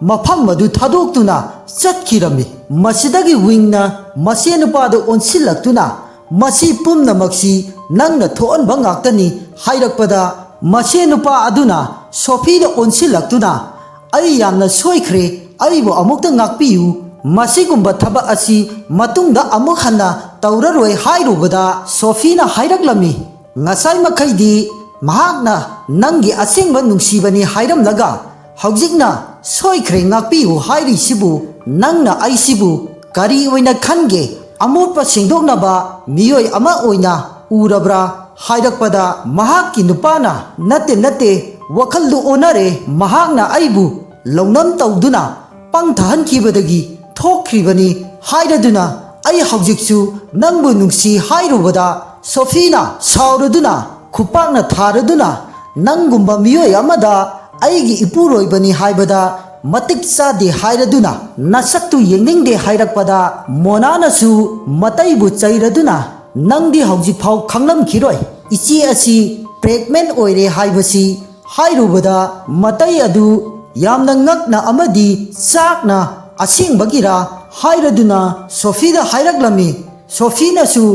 ꯃꯐꯝ ꯑꯗꯨ ꯊꯥꯗꯣꯛꯇꯨꯅ ꯆꯠꯈꯤꯔꯝꯃꯤ ꯃꯁꯤꯗꯒꯤ ꯋꯤꯡꯅ ꯃꯁꯦ ꯅꯨꯄꯥꯗ ꯑꯣꯟꯁꯤꯜꯂꯛꯇꯨꯅ ꯃꯁꯤ ꯄꯨꯝꯅꯃꯛꯁꯤ ꯅꯪꯅ ꯊꯣꯛꯍꯟꯕ ꯉꯥꯛꯇꯅꯤ ꯍꯥꯏꯔꯛꯄꯗ ꯃꯁꯦ ꯅꯨꯄಾ ꯑꯗꯨꯅ ꯁꯣꯐꯤꯗ ꯑꯣꯟꯁꯤꯜꯂꯛꯇꯨꯅ ꯑꯩ ꯌꯥꯝꯅ ꯁꯣꯏꯈ꯭ꯔꯦ ꯑꯩꯕꯨ ꯑꯃꯨꯛꯇ ꯉꯥꯛꯄꯤꯌꯨ ꯃꯁꯤꯒꯨꯝꯕ ꯊꯕꯛ ꯑꯁꯤ ꯃꯇꯨꯡꯗ ꯑꯃꯨꯛ ꯍꯟꯅ ꯇꯧꯔꯔꯣꯏ ꯍꯥꯏꯔꯨꯕꯗ ꯁꯣꯐꯤꯅ ꯍꯥꯏꯔꯛꯂꯝꯃꯤ ꯉꯁꯥꯏ ꯃꯈꯩꯗꯤ ꯃꯍꯥꯛꯅ ꯅꯪꯒꯤ ꯑꯁꯦꯡꯕ ꯅꯨꯡꯁꯤꯕꯅꯤ ꯍꯥꯏꯔꯝꯂꯒ ꯍꯧꯖꯤꯛꯅ ꯁꯣꯏꯈ꯭ꯔꯦ ꯉꯥꯛꯄꯤꯌꯨ ꯍꯥꯏꯔꯤꯁꯤꯕꯨ ꯅꯪꯅ ꯑꯩꯁꯤꯕꯨ ꯀꯔꯤ ꯑꯣꯏꯅ ꯈꯟꯒꯦ ꯑꯃꯣꯠꯄ ꯁꯦꯡꯗꯣꯛꯅꯕ ꯃꯤꯑꯣꯏ ꯑꯃ ꯑꯣꯏꯅ ꯎꯔꯕ꯭ꯔꯥ ꯍꯥꯏꯔꯛꯄꯗ ꯃꯍꯥꯛꯀꯤ ꯅꯨꯄꯥꯅ ꯅꯠꯇꯦ ꯋꯥꯈꯜꯗꯨ ꯑꯣꯟꯅꯔꯦ ꯃꯍꯥꯛꯅ ꯑꯩꯕꯨ ꯂꯧꯅꯝ ꯇꯧꯗꯨꯅ ꯄꯪꯊꯍꯟꯈꯤꯕꯗꯒꯤ ꯊꯣꯛꯈ꯭ꯔꯤꯕꯅꯤ ꯍꯥꯏꯔꯗꯨꯅ ꯑꯩ ꯍꯧꯖꯤꯛꯁꯨ ꯅꯪꯕꯨ ꯅꯨꯡꯁꯤ ꯍꯥꯏꯔꯨꯕꯗ ꯁꯣꯐꯤꯅ ꯁꯥꯎꯔꯗꯨꯅ ꯈꯨꯄꯥꯛꯅ ꯊꯥꯔꯗꯨꯅ ꯅꯪꯒꯨꯝꯕ ꯃꯤꯑꯣꯏ ꯑꯃꯗ ꯑꯩꯒꯤ ꯏꯄꯨꯔꯣꯏꯕꯅꯤ ꯍꯥꯏꯕꯗ ꯃꯇꯤꯛ ꯆꯥꯗꯦ ꯍꯥꯏꯔꯗꯨꯅ ꯅꯁꯛꯇꯨ ꯌꯦꯡꯅꯤꯡꯗꯦ ꯍꯥꯏꯔꯛꯄꯗ ꯃꯣꯅꯥꯅꯁꯨ ꯃꯇꯩꯕꯨ ꯆꯩꯔꯗꯨꯅ ꯅꯪꯗꯤ ꯍꯧꯖꯤꯛꯐꯥꯎ ꯈꯪꯂꯝꯈꯤꯔꯣꯏ ꯏꯆꯦ ꯑꯁꯤ ꯄ꯭ꯔꯦꯒꯅꯦꯟ ꯑꯣꯏꯔꯦ ꯍꯥꯏꯕꯁꯤ ꯍꯥꯏꯔꯨꯕꯗ ꯃꯇꯩ ꯑꯗꯨ ꯌꯥꯝꯅ ꯉꯛꯅ ꯑꯃꯗꯤ ꯆꯥꯛꯅ ꯑꯁꯦꯡꯕꯒꯤꯔꯥ ꯍꯥꯏꯔꯗꯨꯅ ꯁꯣꯐꯤꯗ ꯍꯥꯏꯔꯛꯂꯝꯃꯤ ꯁꯣꯐꯤꯅꯁꯨ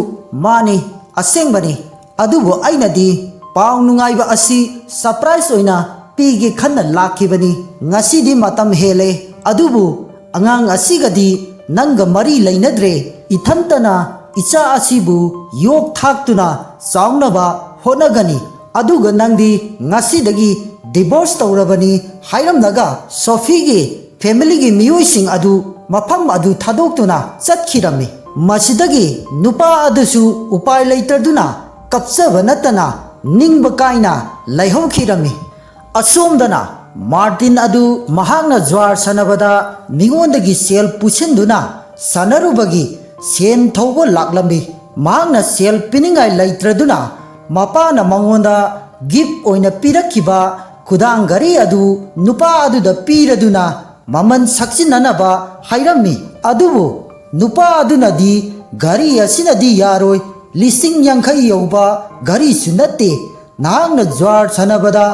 ꯃꯥꯅꯤ ꯑꯁꯦꯡꯕꯅꯤ ꯑꯗꯨꯕꯨ ꯑꯩꯅꯗꯤ ꯄꯥꯎ ꯅꯨꯡꯉꯥꯏꯕ ꯑꯁꯤ ꯁꯔꯄ꯭ꯔꯥꯏꯖ ꯑꯣꯏꯅ ꯄꯤꯒꯦ ꯈꯟꯅ ꯂꯥꯛꯈꯤꯕꯅꯤ ꯉꯁꯤꯗꯤ ꯃꯇꯝ ꯍꯦꯜꯂꯦ ꯑꯗꯨꯕꯨ ꯑꯉꯥꯡ ꯑꯁꯤꯒꯗꯤ ꯅꯪꯒ ꯃꯔꯤ ꯂꯩꯅꯗ꯭ꯔꯦ ꯏꯊꯟꯇꯅ ꯏꯆꯥ ꯑꯁꯤꯕꯨ ꯌꯣꯛ ꯊꯥꯛꯇꯨꯅ ꯆꯥꯎꯅꯕ ꯍꯣꯠꯅꯒꯅꯤ ꯑꯗꯨꯒ ꯅꯪꯗꯤ ꯉꯁꯤꯗꯒꯤ ꯗꯤꯚꯣꯔꯁ ꯇꯧꯔꯕꯅꯤ ꯍꯥꯏꯔꯝꯂꯒ ꯁꯣꯐꯤꯒꯤ ꯐꯦꯃꯤꯂꯤꯒꯤ ꯃꯤꯑꯣꯏꯁꯤꯡ ꯑꯗꯨ ꯃꯐꯝ ꯑꯗꯨ ꯊꯥꯗꯣꯛꯇꯨꯅ ꯆꯠꯈꯤꯔꯝꯃꯤ ꯃꯁꯤꯗꯒꯤ ꯅꯨꯄꯥ ꯑꯗꯨꯁꯨ ꯎꯄꯥꯏ ꯂꯩꯇꯗꯨꯅ ꯀꯞꯆꯕ ꯅꯠꯇꯅ ꯅꯤꯡꯕ ꯀꯥꯏꯅ ꯂꯩꯍꯧꯈꯤꯔꯝꯃꯤ ꯑꯁꯣꯝꯗꯅ ꯃꯥꯔꯇꯤꯟ ꯑꯗꯨ ꯃꯍꯥꯛꯅ ꯖ꯭ꯋꯥꯔ ꯁꯥꯟꯅꯕꯗ ꯃꯤꯉꯣꯟꯗꯒꯤ ꯁꯦꯜ ꯄꯨꯁꯤꯟꯗꯨꯅ ꯁꯥꯟꯅꯔꯨꯕꯒꯤ ꯁꯦꯟ ꯊꯧꯕ ꯂꯥꯛꯂꯝꯃꯤ ꯃꯍꯥꯛꯅ ꯁꯦꯜ ꯄꯤꯅꯤꯡꯉꯥꯏ ꯂꯩꯇ꯭ꯔꯗꯨꯅ ꯃꯄꯥꯅ ꯃꯉꯣꯟꯗ ꯒꯤꯐ ꯑꯣꯏꯅ ꯄꯤꯔꯛꯈꯤꯕ ꯈꯨꯗꯥꯡ ꯘꯔꯤ ꯑꯗꯨ ꯅꯨꯄꯥ ꯑꯗꯨꯗ ꯄꯤꯔꯗꯨꯅ ꯃꯃꯜ ꯁꯛꯆꯤꯟꯅꯅꯕ ꯍꯥꯏꯔꯝꯃꯤ ꯑꯗꯨꯕꯨ ꯅꯨꯄꯥ ꯑꯗꯨꯅꯗꯤ ꯘꯔꯤ ꯑꯁꯤꯅꯗꯤ ꯌꯥꯔꯣꯏ 50,000 ꯌꯧꯕ ꯘꯔꯤꯁꯨ ꯅꯠꯇꯦ ꯅꯍꯥꯛꯅ ꯖ꯭ꯋꯥꯔ ꯁꯥꯟꯅꯕꯗ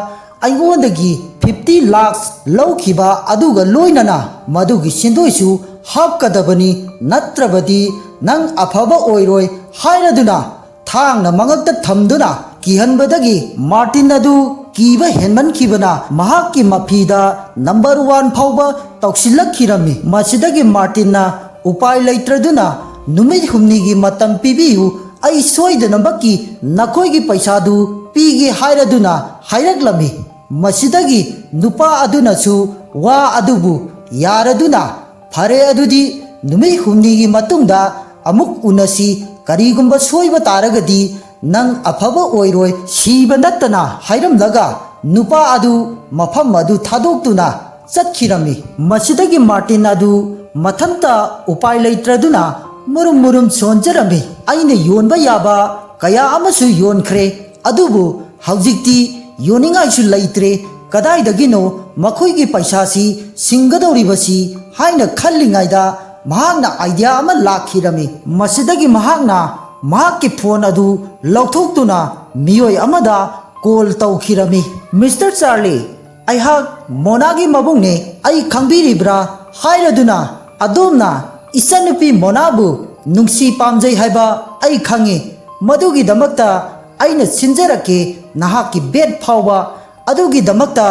ꯑꯩꯉꯣꯟꯗꯒꯤ 50 lakhs ꯂꯧꯈꯤꯕ ꯑꯗꯨꯒ ꯂꯣꯏꯅꯅ ꯃꯗꯨꯒꯤ ꯁꯦꯟꯗꯣꯏꯁꯨ ꯍꯥꯞꯀꯗꯕꯅꯤ ꯅꯠꯇ꯭ꯔꯕꯗꯤ ꯅꯪ ꯑꯐꯕ ꯑꯣꯏꯔꯣꯏ ꯍꯥꯏꯔꯗꯨꯅ ꯊꯥꯡꯅ ꯃꯉꯛꯇ ꯊꯝꯗꯨꯅ ꯀꯤꯍꯟꯕꯗꯒꯤ ꯃꯥꯔꯇꯤꯟ ꯑꯗꯨ ꯀꯤꯕ ꯍꯦꯟꯃꯟꯈꯤꯕꯅ ꯃꯍꯥꯛꯀꯤ ꯃꯐꯤꯗ ꯅꯝꯕꯔ 1 ꯐꯥꯎꯕ ꯇꯧꯁꯤꯜꯂꯛꯈꯤꯔꯝꯃꯤ ꯃꯁꯤꯗꯒꯤ ꯃꯥꯔꯇꯤꯟꯅ ꯎꯄꯥꯏ ꯂꯩꯇ꯭ꯔꯗꯨꯅ ꯅꯨꯃꯤꯠ 8ꯅꯤꯒꯤ ꯃꯇꯝ ꯄꯤꯕꯤꯌꯨ ꯑꯩ ꯁꯣꯏꯗꯅꯃꯛꯀꯤ ꯅꯈꯣꯏꯒꯤ ꯄꯩꯁꯥꯗꯨ ꯄꯤꯒꯦ ꯍꯥꯏꯔꯗꯨꯅ ꯍꯥꯏꯔꯛꯂꯝꯃꯤ ꯃꯁꯤꯗꯒꯤ ꯅꯨꯄꯥ ꯑꯗꯨꯅꯁꯨ ꯋꯥ ꯑꯗꯨꯕꯨ ꯌꯥꯔꯗꯨꯅ ꯐꯔꯦ ꯑꯗꯨꯗꯤ ꯅꯨꯃꯤꯠ 8ꯅꯤꯒꯤ ꯃꯇꯨꯡꯗ ꯑꯃꯨꯛ ꯎꯅꯁꯤ ꯀꯔꯤꯒꯨꯝꯕ ꯁꯣꯏꯕ ꯇꯥꯔꯒꯗꯤ ꯅꯪ ꯑꯐꯕ ꯑꯣꯏꯔꯣꯏ ꯁꯤꯕ ꯅꯠꯇꯅ ꯍꯥꯏꯔꯝꯂꯒ ꯅꯨꯄꯥ ꯑꯗꯨ ꯃꯐꯝ ꯑꯗꯨ ꯊꯥꯗꯣꯛꯇꯨꯅ ꯆꯠꯈꯤꯔꯝꯃꯤ ꯃꯁꯤꯗꯒꯤ ꯃꯥꯔꯇꯤꯟ ꯑꯗු ꯃꯊꯟꯇ ꯎꯄꯥꯏ ꯂꯩꯇ꯭ꯔꯗꯨꯅ ꯃꯨꯔꯨꯝ ꯁꯣꯟꯖꯔꯝꯃꯤ ꯑꯩꯅ ꯌꯣꯟꯕ ꯌꯥꯕ ꯀꯌꯥ ꯑꯃꯁꯨ ꯌꯣꯟꯈ꯭ꯔꯦ ꯑꯗꯨꯕꯨ ꯍꯧꯖꯤꯛꯇꯤ ꯌꯣꯟꯅꯤꯡꯉꯥꯏꯁꯨ ꯂꯩꯇ꯭ꯔꯦ ꯀꯗꯥꯏꯗꯒꯤꯅꯣ ꯃꯈꯣꯏꯒꯤ ꯄꯩꯁꯥꯁꯤ ꯁꯤꯡꯒꯗꯧꯔꯤꯕꯁꯤ ꯍꯥꯏꯅ ꯈꯜꯂꯤꯉꯩꯗ ꯃꯍꯥꯛꯅ ꯑꯥꯏꯗꯤꯌꯥ ꯑꯃ ꯂꯥꯛꯈꯤꯔꯝꯃꯤ ꯃꯁꯤꯗꯒꯤ ꯃꯍꯥꯛꯅ ꯃꯍꯥꯛꯀꯤ ꯐꯣꯟ ꯑꯗꯨ ꯂꯧꯊꯣꯛꯇꯨꯅ ꯃꯤꯑꯣꯏ ꯑꯃꯗ ꯀꯣꯜ ꯇꯧꯈꯤꯔꯝꯃꯤ ꯃꯤꯁꯇꯔ ꯆꯥꯔꯂꯤ ꯑꯩꯍꯥꯛ ꯃꯣꯅꯥꯒꯤ ꯃꯕꯨꯡꯅꯦ ꯑꯩ ꯈꯪꯕꯤꯔꯤꯕ꯭ꯔꯥ ꯍꯥꯏꯔꯗꯨꯅ ꯑꯗꯣꯝꯅ ꯏꯆꯟꯅꯨꯄꯤ ꯃꯣꯅꯥꯕꯨ ꯅꯨꯡꯁꯤ ꯄꯥꯝꯖꯩ ꯍꯥꯏꯕ ꯑꯩ ꯈꯪꯉꯤ ꯃꯗꯨꯒꯤꯗꯃꯛꯇ ꯑꯩꯅ ꯁꯤꯟꯖꯔꯛꯀꯦ ꯅꯍꯥꯛꯀꯤ ꯕꯦꯠ ꯐꯥꯎꯕ ꯑꯗꯨꯒꯤꯗꯃꯛꯇ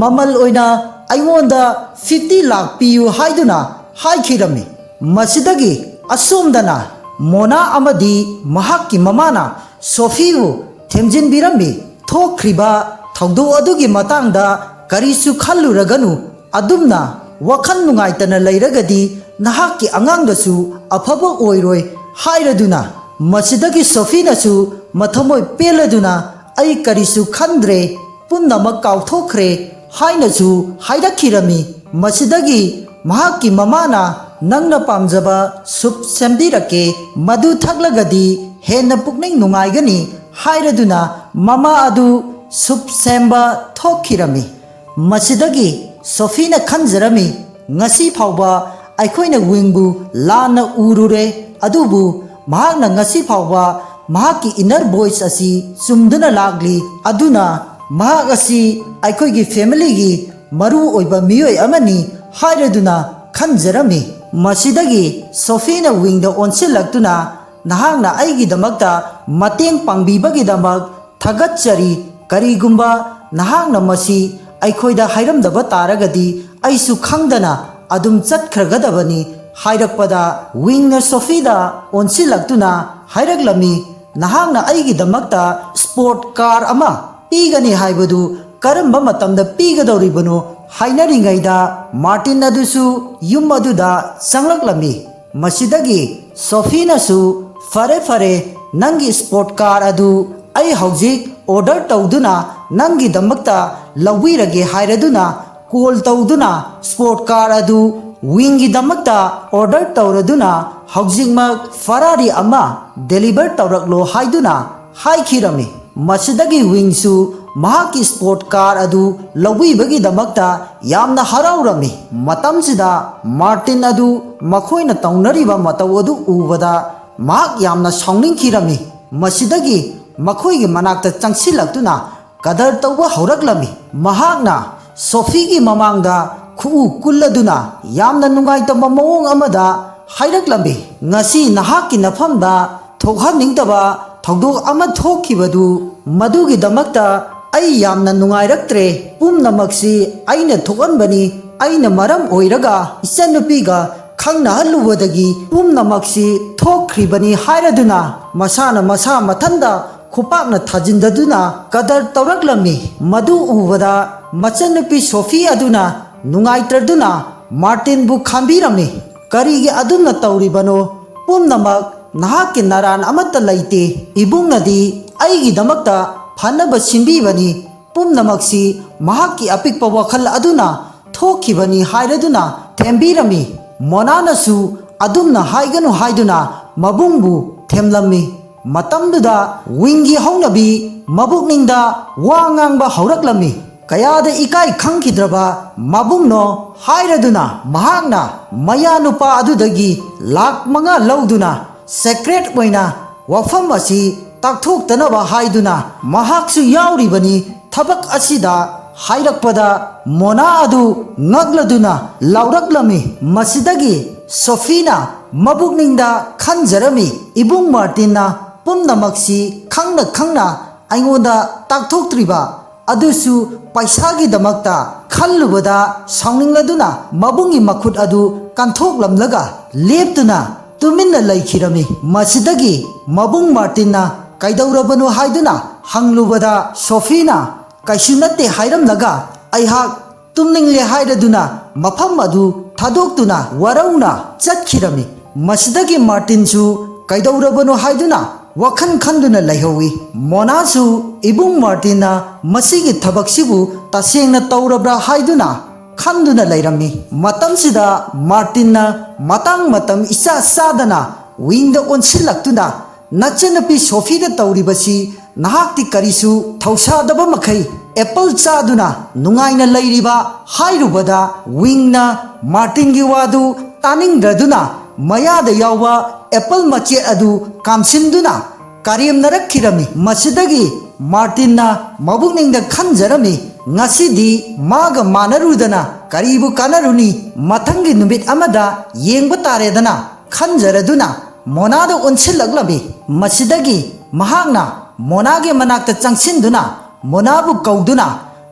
ꯃꯃꯜ ꯑꯣꯏꯅ ꯑꯩꯉꯣꯟꯗ 50 ꯂꯥꯛ ꯄꯤꯌꯨ ꯍꯥꯏꯗꯨꯅ ꯍꯥꯏꯈꯤꯔꯝꯃꯤ ꯃꯁꯤꯗꯒꯤ ꯑꯁꯣꯝꯗꯅ ꯃꯣꯅꯥ ꯑꯃꯗꯤ ꯃꯍꯥꯛꯀꯤ ꯃꯃꯥꯅ ꯁꯣꯐꯤꯕꯨ ꯊꯦꯝꯖꯤꯟꯕꯤꯔꯝꯃꯤ ꯊꯣꯛꯈ꯭ꯔꯤꯕ ꯊꯧꯗꯣꯛ ꯑꯗꯨꯒꯤ ꯃꯇꯥꯡꯗ ꯀꯔꯤꯁꯨ ꯈꯜꯂꯨꯔꯒꯅꯨ ꯑꯗꯨꯝꯅ ꯋꯥꯈꯜ ꯅꯨꯡꯉꯥꯏꯇꯅ ꯂꯩꯔꯒꯗꯤ ꯅꯍꯥꯛꯀꯤ ꯑꯉꯥꯡꯗꯁꯨ ꯑꯐꯕ ꯑꯣꯏꯔꯣꯏ ꯍꯥꯏꯔꯗꯨꯅ ꯃꯁꯤꯗꯒꯤ ꯁꯣꯐꯤꯅꯁꯨ ꯃꯊꯃꯣꯏ ꯄꯦꯜꯂꯗꯨꯅ ꯑꯩ ꯀꯔꯤꯁꯨ ꯈꯟꯗ꯭ꯔꯦ ꯄꯨꯝꯅꯃꯛ ꯀꯥꯎꯊꯣꯛꯈ꯭ꯔꯦ ꯍꯥꯏꯅꯁꯨ ꯍꯥꯏꯔꯛꯈꯤꯔꯝꯃꯤ ꯃꯁꯤꯗꯒꯤ ꯃꯍꯥꯛꯀꯤ ꯃꯃꯥꯅ ꯅꯪꯅ ꯄꯥꯝꯖꯕ ꯁꯨꯞ ꯁꯦꯝꯕꯤꯔꯛꯀꯦ ꯃꯗꯨ ꯊꯛꯂꯒꯗꯤ ꯍꯦꯟꯅ ꯄꯨꯛꯅꯤꯡ ꯅꯨꯡꯉꯥꯏꯒꯅꯤ ꯍꯥꯏꯔꯗꯨꯅ ꯃꯃꯥ ꯑꯗꯨ ꯁꯨꯞ ꯁꯦꯝꯕ ꯊꯣꯛꯈꯤꯔꯝꯃꯤ ꯃꯁꯤꯗꯒꯤ ꯁꯣꯐꯤꯅ ꯈꯟꯖꯔꯝꯃꯤ ꯉꯁꯤ ꯐꯥꯎꯕ ꯑꯩꯈꯣꯏꯅ ꯋꯤꯡꯕꯨ ꯂꯥꯟꯅ ꯎꯔꯨꯔꯦ ꯑꯗꯨꯕꯨ ꯃꯍꯥꯛꯅ ꯉꯁꯤ ꯐꯥꯎꯕ ꯃꯍꯥꯛꯀꯤ ꯏꯟꯅꯔ ꯚꯣꯏꯁ ꯑꯁꯤ ꯆꯨꯝꯗꯨꯅ ꯂꯥꯛꯂꯤ ꯑꯗꯨꯅ ꯃꯍꯥꯛ ꯑꯁꯤ ꯑꯩꯈꯣꯏꯒꯤ ꯐꯦꯃꯤꯂꯤꯒꯤ ꯃꯔꯨ ꯑꯣꯏꯕ ꯃꯤꯑꯣꯏ ꯑꯃꯅꯤ ꯍꯥꯏꯔꯗꯨꯅ ꯈꯟꯖꯔꯝꯃꯤ ꯃꯁꯤꯗꯒꯤ ꯁꯣꯐꯤꯅ ꯋꯤꯡꯗ ꯑꯣꯟꯁꯤꯜꯂꯛꯇꯨꯅ ꯅꯍꯥꯛꯅ ꯑꯩꯒꯤꯗꯃꯛꯇ ꯃꯇꯦꯡ ꯄꯥꯡꯕꯤꯕꯒꯤꯗꯃꯛ ꯊꯥꯒꯠꯆꯔꯤ ꯀꯔꯤꯒꯨꯝꯕ ꯅꯍꯥꯛꯅ ꯃꯁꯤ ꯑꯩꯈꯣꯏꯗ ꯍꯥꯏꯔꯝꯗꯕ ꯇꯥꯔꯒꯗꯤ ꯑꯩꯁꯨ ꯈꯪꯗꯅ ꯑꯗꯨꯝ ꯆꯠꯈ꯭ꯔꯒꯗꯕꯅꯤ ꯍꯥꯏꯔꯛꯄꯗ ꯋꯤꯡꯅ ꯁꯣꯐꯤꯗ ꯑꯣꯟꯁꯤꯜꯂꯛꯇꯨꯅ ꯍꯥꯏꯔꯛꯂꯝꯃꯤ ꯅꯍꯥꯛꯅ ꯑꯩꯒꯤꯗꯃꯛꯇ ꯁ꯭ꯄꯣꯔꯠ ꯀꯥꯔ ꯑꯃ ꯄꯤꯒꯅꯤ ꯍꯥꯏꯕꯗꯨ ꯀꯔꯝꯕ ꯃꯇꯝꯗ ꯄꯤꯒꯗꯧꯔꯤꯕꯅꯣ ꯍꯥꯏꯅꯔꯤꯉꯩꯗ ꯃꯥꯔꯇꯤꯟ ꯑꯗꯨꯁꯨ ꯌꯨꯝ ꯑꯗꯨꯗ ꯆꯪꯂꯛꯂꯝꯃꯤ ꯃꯁꯤꯗꯒꯤ ꯁꯣꯐꯤꯅꯁꯨ ꯐꯔꯦ ꯐꯔꯦ ꯅꯪꯒꯤ ꯁ꯭ꯄꯣꯔꯠ ꯀꯥꯔ ꯑꯗꯨ ꯑꯩ ꯍꯧꯖꯤꯛ ꯑꯣꯔꯗꯔ ꯇꯧꯗꯨꯅ ꯅꯪꯒꯤꯗꯃꯛꯇ ꯂꯧꯕꯤꯔꯒꯦ ꯍꯥꯏꯔꯗꯨꯅ ꯀꯣꯜ ꯇꯧꯗꯨꯅ ꯁ꯭ꯄꯣꯔꯠ ꯀꯥꯔ ꯑꯗꯨ ꯋꯤꯡꯒꯤꯗꯃꯛꯇ ꯑꯣꯔꯗꯔ ꯇꯧꯔꯗꯨꯅ ꯍꯧꯖꯤꯛꯃꯛ ꯐꯔꯥꯔꯤ ꯑꯃ ꯗꯦꯂꯤꯚꯔ ꯇꯧꯔꯛꯂꯣ ꯍꯥꯏꯗꯨꯅ ꯍꯥꯏꯈꯤꯔꯝꯃꯤ ꯃꯁꯤꯗꯒꯤ ꯋꯤꯡꯁꯨ ꯃꯍꯥꯛꯀꯤ ꯁ꯭ꯄꯣꯔꯠ ꯀꯥꯔ ꯑꯗꯨ ꯂꯧꯕꯤꯕꯒꯤꯗꯃꯛꯇ ꯌꯥꯝꯅ ꯍꯔꯥꯎꯔꯝꯃꯤ ꯃꯇꯝꯁꯤꯗ ꯃꯥꯔꯇꯤꯟ ꯑꯗꯨ ꯃꯈꯣꯏꯅ ꯇꯧꯅꯔꯤꯕ ꯃꯇꯧ ꯑꯗꯨ ꯎꯕꯗ ꯃꯍꯥꯛ ꯌꯥꯝꯅ ꯁꯥꯎꯅꯤꯡꯈꯤꯔꯝꯃꯤ ꯃꯁꯤꯗꯒꯤ ꯃꯈꯣꯏꯒꯤ ꯃꯅꯥꯛꯇ ꯆꯪꯁꯤꯜꯂꯛꯇꯨꯅ ꯀꯗꯔ ꯇꯧꯕ ꯍꯧꯔꯛꯂꯝꯃꯤ ꯃꯍꯥꯛꯅ ꯁꯣꯐꯤꯒꯤ ꯃꯃꯥꯡꯗ ꯈꯨꯎ ꯀꯨꯜꯂꯗꯨꯅ ꯌꯥꯝꯅ ꯅꯨꯡꯉꯥꯏꯇꯕ ꯃꯑꯣꯡ ꯑꯃꯗ ꯍꯥꯏꯔꯛꯂꯝꯃꯤ ꯉꯁꯤ ꯅꯍꯥꯛꯀꯤ ꯅꯐꯝꯗ ꯊꯣꯛꯍꯟꯅꯤꯡꯗꯕ ꯊꯧꯗꯣꯛ ꯑꯃ ꯊꯣꯛꯈꯤꯕꯗꯨ ꯃꯗꯨꯒꯤꯗꯃꯛꯇ ꯑꯩ ꯌꯥꯝꯅ ꯅꯨꯡꯉꯥꯏꯔꯛꯇ꯭ꯔꯦ ꯄꯨꯝꯅꯃꯛꯁꯤ ꯑꯩꯅ ꯊꯣꯛꯍꯟꯕꯅꯤ ꯑꯩꯅ ꯃꯔꯝ ꯑꯣꯏꯔꯒ ꯏꯆꯟꯅꯨꯄꯤꯒ ꯈꯪꯅꯍꯜꯂꯨꯕꯗꯒꯤ ꯄꯨꯝꯅꯃꯛꯁꯤ ꯊꯣꯛꯈ꯭ꯔꯤꯕꯅꯤ ꯍꯥꯏꯔꯗꯨꯅ ꯃꯁꯥꯅ ꯃꯁꯥ ꯃꯊꯟꯇ ꯈꯨꯄꯥꯛꯅ ꯊꯥꯖꯤꯟꯗꯗꯨꯅ ꯀꯗꯔ ꯇꯧꯔꯛꯂꯝꯃꯤ ꯃꯗꯨ ꯎꯕꯗ ꯃꯆꯟꯅꯨꯄꯤ ꯁꯣꯐꯤ ꯑꯗꯨꯅ ꯅꯨꯡꯉꯥꯏꯇ꯭ꯔꯗꯨꯅ ꯃꯥꯔꯇꯤꯟꯕꯨ ꯈꯥꯝꯕꯤꯔꯝꯃꯤ ꯀꯔꯤꯒꯤ ꯑꯗꯨꯝꯅ ꯇꯧꯔꯤꯕꯅꯣ ꯄꯨꯝꯅꯃꯛ ꯅꯍꯥꯛꯀꯤ ꯅꯔꯥꯟ ꯑꯃꯠꯇ ꯂꯩꯇꯦ ꯏꯕꯨꯡꯅꯗꯤ ꯑꯩꯒꯤꯗꯃꯛꯇ ꯐꯅꯕ ꯁꯤꯟꯕꯤꯕꯅꯤ ꯄꯨꯝꯅꯃꯛꯁꯤ ꯃꯍꯥꯛꯀꯤ ꯑꯄꯤꯛꯄ ꯋꯥꯈꯜ ꯑꯗꯨꯅ ꯊꯣꯛꯈꯤꯕꯅꯤ ꯍꯥꯏꯔꯗꯨꯅ ꯊꯦꯝꯕꯤꯔꯝꯃꯤ ꯃꯣꯅꯥꯅꯁꯨ ꯑꯗꯨꯝꯅ ꯍꯥꯏꯒꯅꯨ ꯍꯥꯏꯗꯨꯅ ꯃꯕꯨꯡꯕꯨ ꯊꯦꯝꯂꯝꯃꯤ ꯃꯇꯝꯗꯨꯗ ꯋꯤꯡꯒꯤ ꯍꯧꯅꯕꯤ ꯃꯕꯨꯛꯅꯤꯡꯗ ꯋꯥ ꯉꯥꯡꯕ ꯍꯧꯔꯛꯂꯝꯃꯤ ꯀꯌꯥꯗ ꯏꯀꯥꯏ ꯈꯪꯈꯤꯗ꯭ꯔꯕ ꯃꯕꯨꯡꯅꯣ ꯍꯥꯏꯔꯗꯨꯅ ꯃꯍꯥꯛꯅ ꯃꯌꯥꯅꯨꯄꯥ ꯑꯗꯨꯗꯒꯤ ꯂꯥꯛ 5 ꯂꯧꯗꯨꯅ ꯁꯦꯀ꯭ꯔꯦꯠ ꯑꯣꯏꯅ ꯋꯥꯐꯝ ꯑꯁꯤ ꯇꯥꯛꯊꯣꯛꯇꯅꯕ ꯍꯥꯏꯗꯨꯅ ꯃꯍꯥꯛꯁꯨ ꯌꯥꯎꯔꯤꯕꯅꯤ ꯊꯕꯛ ꯑꯁꯤꯗ ꯍꯥꯏꯔꯛꯄꯗ ꯃꯣꯅꯥ ꯑꯗꯨ ꯉꯛꯂꯗꯨꯅ ꯂꯥꯎꯔꯛꯂꯝꯃꯤ ꯃꯁꯤꯗꯒꯤ ꯁꯣꯐꯤꯅ ꯃꯕꯨꯛꯅꯤꯡꯗ ꯈꯟꯖꯔꯝꯃꯤ ꯏꯕꯨꯡ ꯃꯥꯔꯇꯤꯟꯅ ꯄꯨꯝꯅꯃꯛꯁꯤ ꯈꯪꯅ ꯈꯪꯅ ꯑꯩꯉꯣꯟꯗ ꯇꯥꯛꯊꯣꯛꯇ꯭ꯔꯤꯕ ꯑꯗꯨꯁꯨ ꯄꯩꯁꯥꯒꯤꯗꯃꯛꯇ ꯈꯜꯂꯨꯕꯗ ꯁꯥꯎꯅꯤꯡꯂꯗꯨꯅ ꯃꯕꯨꯡꯒꯤ ꯃꯈꯨꯠ ꯑꯗꯨ ꯀꯟꯊꯣꯛꯂꯝꯂꯒ ꯂꯦꯞꯇꯨꯅ ꯇꯨꯃꯤꯟꯅ ꯂꯩꯈꯤꯔꯝꯃꯤ ꯃꯁꯤꯗꯒꯤ ꯃꯕꯨꯡ ꯃꯥꯔꯇꯤꯟꯅ ꯀꯩꯗꯧꯔꯕꯅꯣ ꯍꯥꯏꯗꯨꯅ ꯍꯪꯂꯨꯕꯗ ꯁꯣꯐꯤꯅ ꯀꯩꯁꯨ ꯅꯠꯇꯦ ꯍꯥꯏꯔꯝꯂꯒ ꯑꯩꯍꯥꯛ ꯇꯨꯝꯅꯤꯡꯂꯦ ꯍꯥꯏꯔꯗꯨꯅ ꯃꯐꯝ ꯑꯗꯨ ꯊꯥꯗꯣꯛꯇꯨꯅ ꯋꯥꯔꯧꯅ ꯆꯠꯈꯤꯔꯝꯃꯤ ꯃꯁꯤꯗꯒꯤ ꯃꯥꯔꯇꯤꯟꯁꯨ ꯀꯩꯗꯧꯔꯕꯅꯣ ꯍꯥꯏꯗꯨꯅ ꯋꯥꯈꯜ ꯈꯟꯗꯨꯅ ꯂꯩꯍꯧꯏ ꯃꯣꯅꯥꯁꯨ ꯏꯕꯨꯡ ꯃꯥꯔꯇꯤꯟꯅ ꯃꯁꯤꯒꯤ ꯊꯕꯛꯁꯤꯕꯨ ꯇꯁꯦꯡꯅ ꯇꯧꯔꯕ꯭ꯔꯥ ꯍꯥꯏꯗꯨꯅ ꯈꯟꯗꯨꯅ ꯂꯩꯔꯝꯃꯤ ꯃꯇꯝꯁꯤꯗ ꯃꯥꯔꯇꯤꯟꯅ ꯃꯇꯥꯡ ꯃꯇꯝ ꯏꯆꯥ ꯆꯥꯗꯅ ꯋꯤꯡꯗ ꯑꯣꯟꯁꯤꯜꯂꯛꯇꯨꯅ ꯅꯆꯟꯅꯨꯄꯤ ꯁꯣꯐꯤꯗ ꯇꯧꯔꯤꯕꯁꯤ ꯅꯍꯥꯛꯇꯤ ꯀꯔꯤꯁꯨ ꯊꯧꯁꯥꯗꯕ ꯃꯈꯩ ꯑꯦꯄꯜ ꯆꯥꯗꯨꯅ ꯅꯨꯡꯉꯥꯏꯅ ꯂꯩꯔꯤꯕ ꯍꯥꯏꯔꯨꯕꯗ ꯋꯤꯡꯅ ꯃꯥꯔꯇꯤꯟꯒꯤ ꯋꯥꯗꯨ ꯇꯥꯅꯤꯡꯗ꯭ꯔꯗꯨꯅ ꯃꯌꯥꯗ ꯌꯥꯎꯕ ꯑꯦꯄꯜ ꯃꯆꯦꯠ ꯑꯗꯨ ꯀꯥꯝꯁꯤꯟꯗꯨꯅ ꯀꯔꯦꯝꯅꯔꯛꯈꯤꯔꯝꯃꯤ꯫ ꯃꯁꯤꯗꯒꯤ ꯃꯥꯔꯇꯤꯟꯅ ꯃꯕꯨꯛꯅꯤꯡꯗ ꯈꯟꯖꯔꯝꯃꯤ, ꯉꯁꯤꯗꯤ ꯃꯥꯒ ꯃꯥꯟꯅꯔꯨꯗꯅ ꯀꯔꯤꯕꯨ ꯀꯥꯟꯅꯔꯨꯅꯤ, ꯃꯊꯪꯒꯤ ꯅꯨꯃꯤꯠ ꯑꯃꯗ ꯌꯦꯡꯕ ꯇꯥꯔꯦꯗꯅ ꯈꯟꯖꯔꯗꯨꯅ ꯃꯣꯅꯥꯗ ꯑꯣꯟꯁꯤꯜꯂꯛꯂꯝꯃꯤ꯫ ꯃꯁꯤꯗꯒꯤ ꯃꯍꯥꯛꯅ ꯃꯣꯅꯥꯒꯤ ꯃꯅꯥꯛꯇ ꯆꯪꯁꯤꯟꯗꯨꯅ ꯃꯣꯅꯥꯕꯨ ꯀꯧꯗꯨꯅ,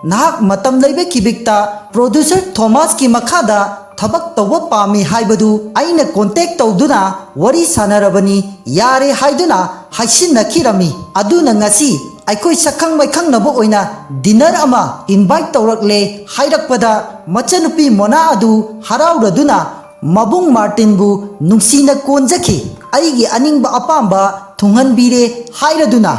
ꯅꯍꯥꯛ ꯃꯇꯝ ꯂꯩꯕ ꯈꯤꯕꯤꯛꯇ ꯄ꯭ꯔꯣꯗ꯭ꯌꯨꯁꯔ ꯊꯣꯃꯥꯁꯀꯤ ꯃꯈꯥꯗ ꯊꯕꯛ ꯇꯧꯕ ꯄꯥꯝꯃꯤ ꯍꯥꯏꯕꯗꯨ ꯑꯩꯅ ꯀꯣꯟꯇꯦꯛ ꯇꯧꯗꯨꯅ ꯋꯥꯔꯤ ꯁꯥꯅꯔꯕꯅꯤ, ꯌꯥꯔꯦ ꯍꯥꯏꯗꯨꯅ ꯍꯥꯏꯁꯤꯟꯅꯈꯤꯔꯝꯃꯤ꯫ ꯑꯗꯨꯅ ꯉꯁꯤ ꯑꯩꯈꯣꯏ ꯁꯛꯈꯪ ꯃꯥꯏꯈꯪꯅꯕ ꯑꯣꯏꯅ ꯗꯤꯅꯔ ꯑꯃ ꯏꯟꯚꯥꯏꯠ ꯇꯧꯔꯛꯂꯦ ꯍꯥꯏꯔꯛꯄꯗ ꯃꯆꯟꯅꯨꯄꯤ ꯃꯣꯅꯥ ꯑꯗꯨ ꯍꯔꯥꯎꯔꯗꯨꯅ ꯃꯕꯨꯡ ꯃꯥꯔꯇꯤꯟꯕꯨ ꯅꯨꯡꯁꯤꯅ ꯀꯣꯟꯖꯈꯤ꯫ ꯑꯩꯒꯤ ꯑꯅꯤꯡꯕ ꯑꯄꯥꯝꯕ ꯊꯨꯡꯍꯟꯕꯤꯔꯦ ꯍꯥꯏꯔꯗꯨꯅ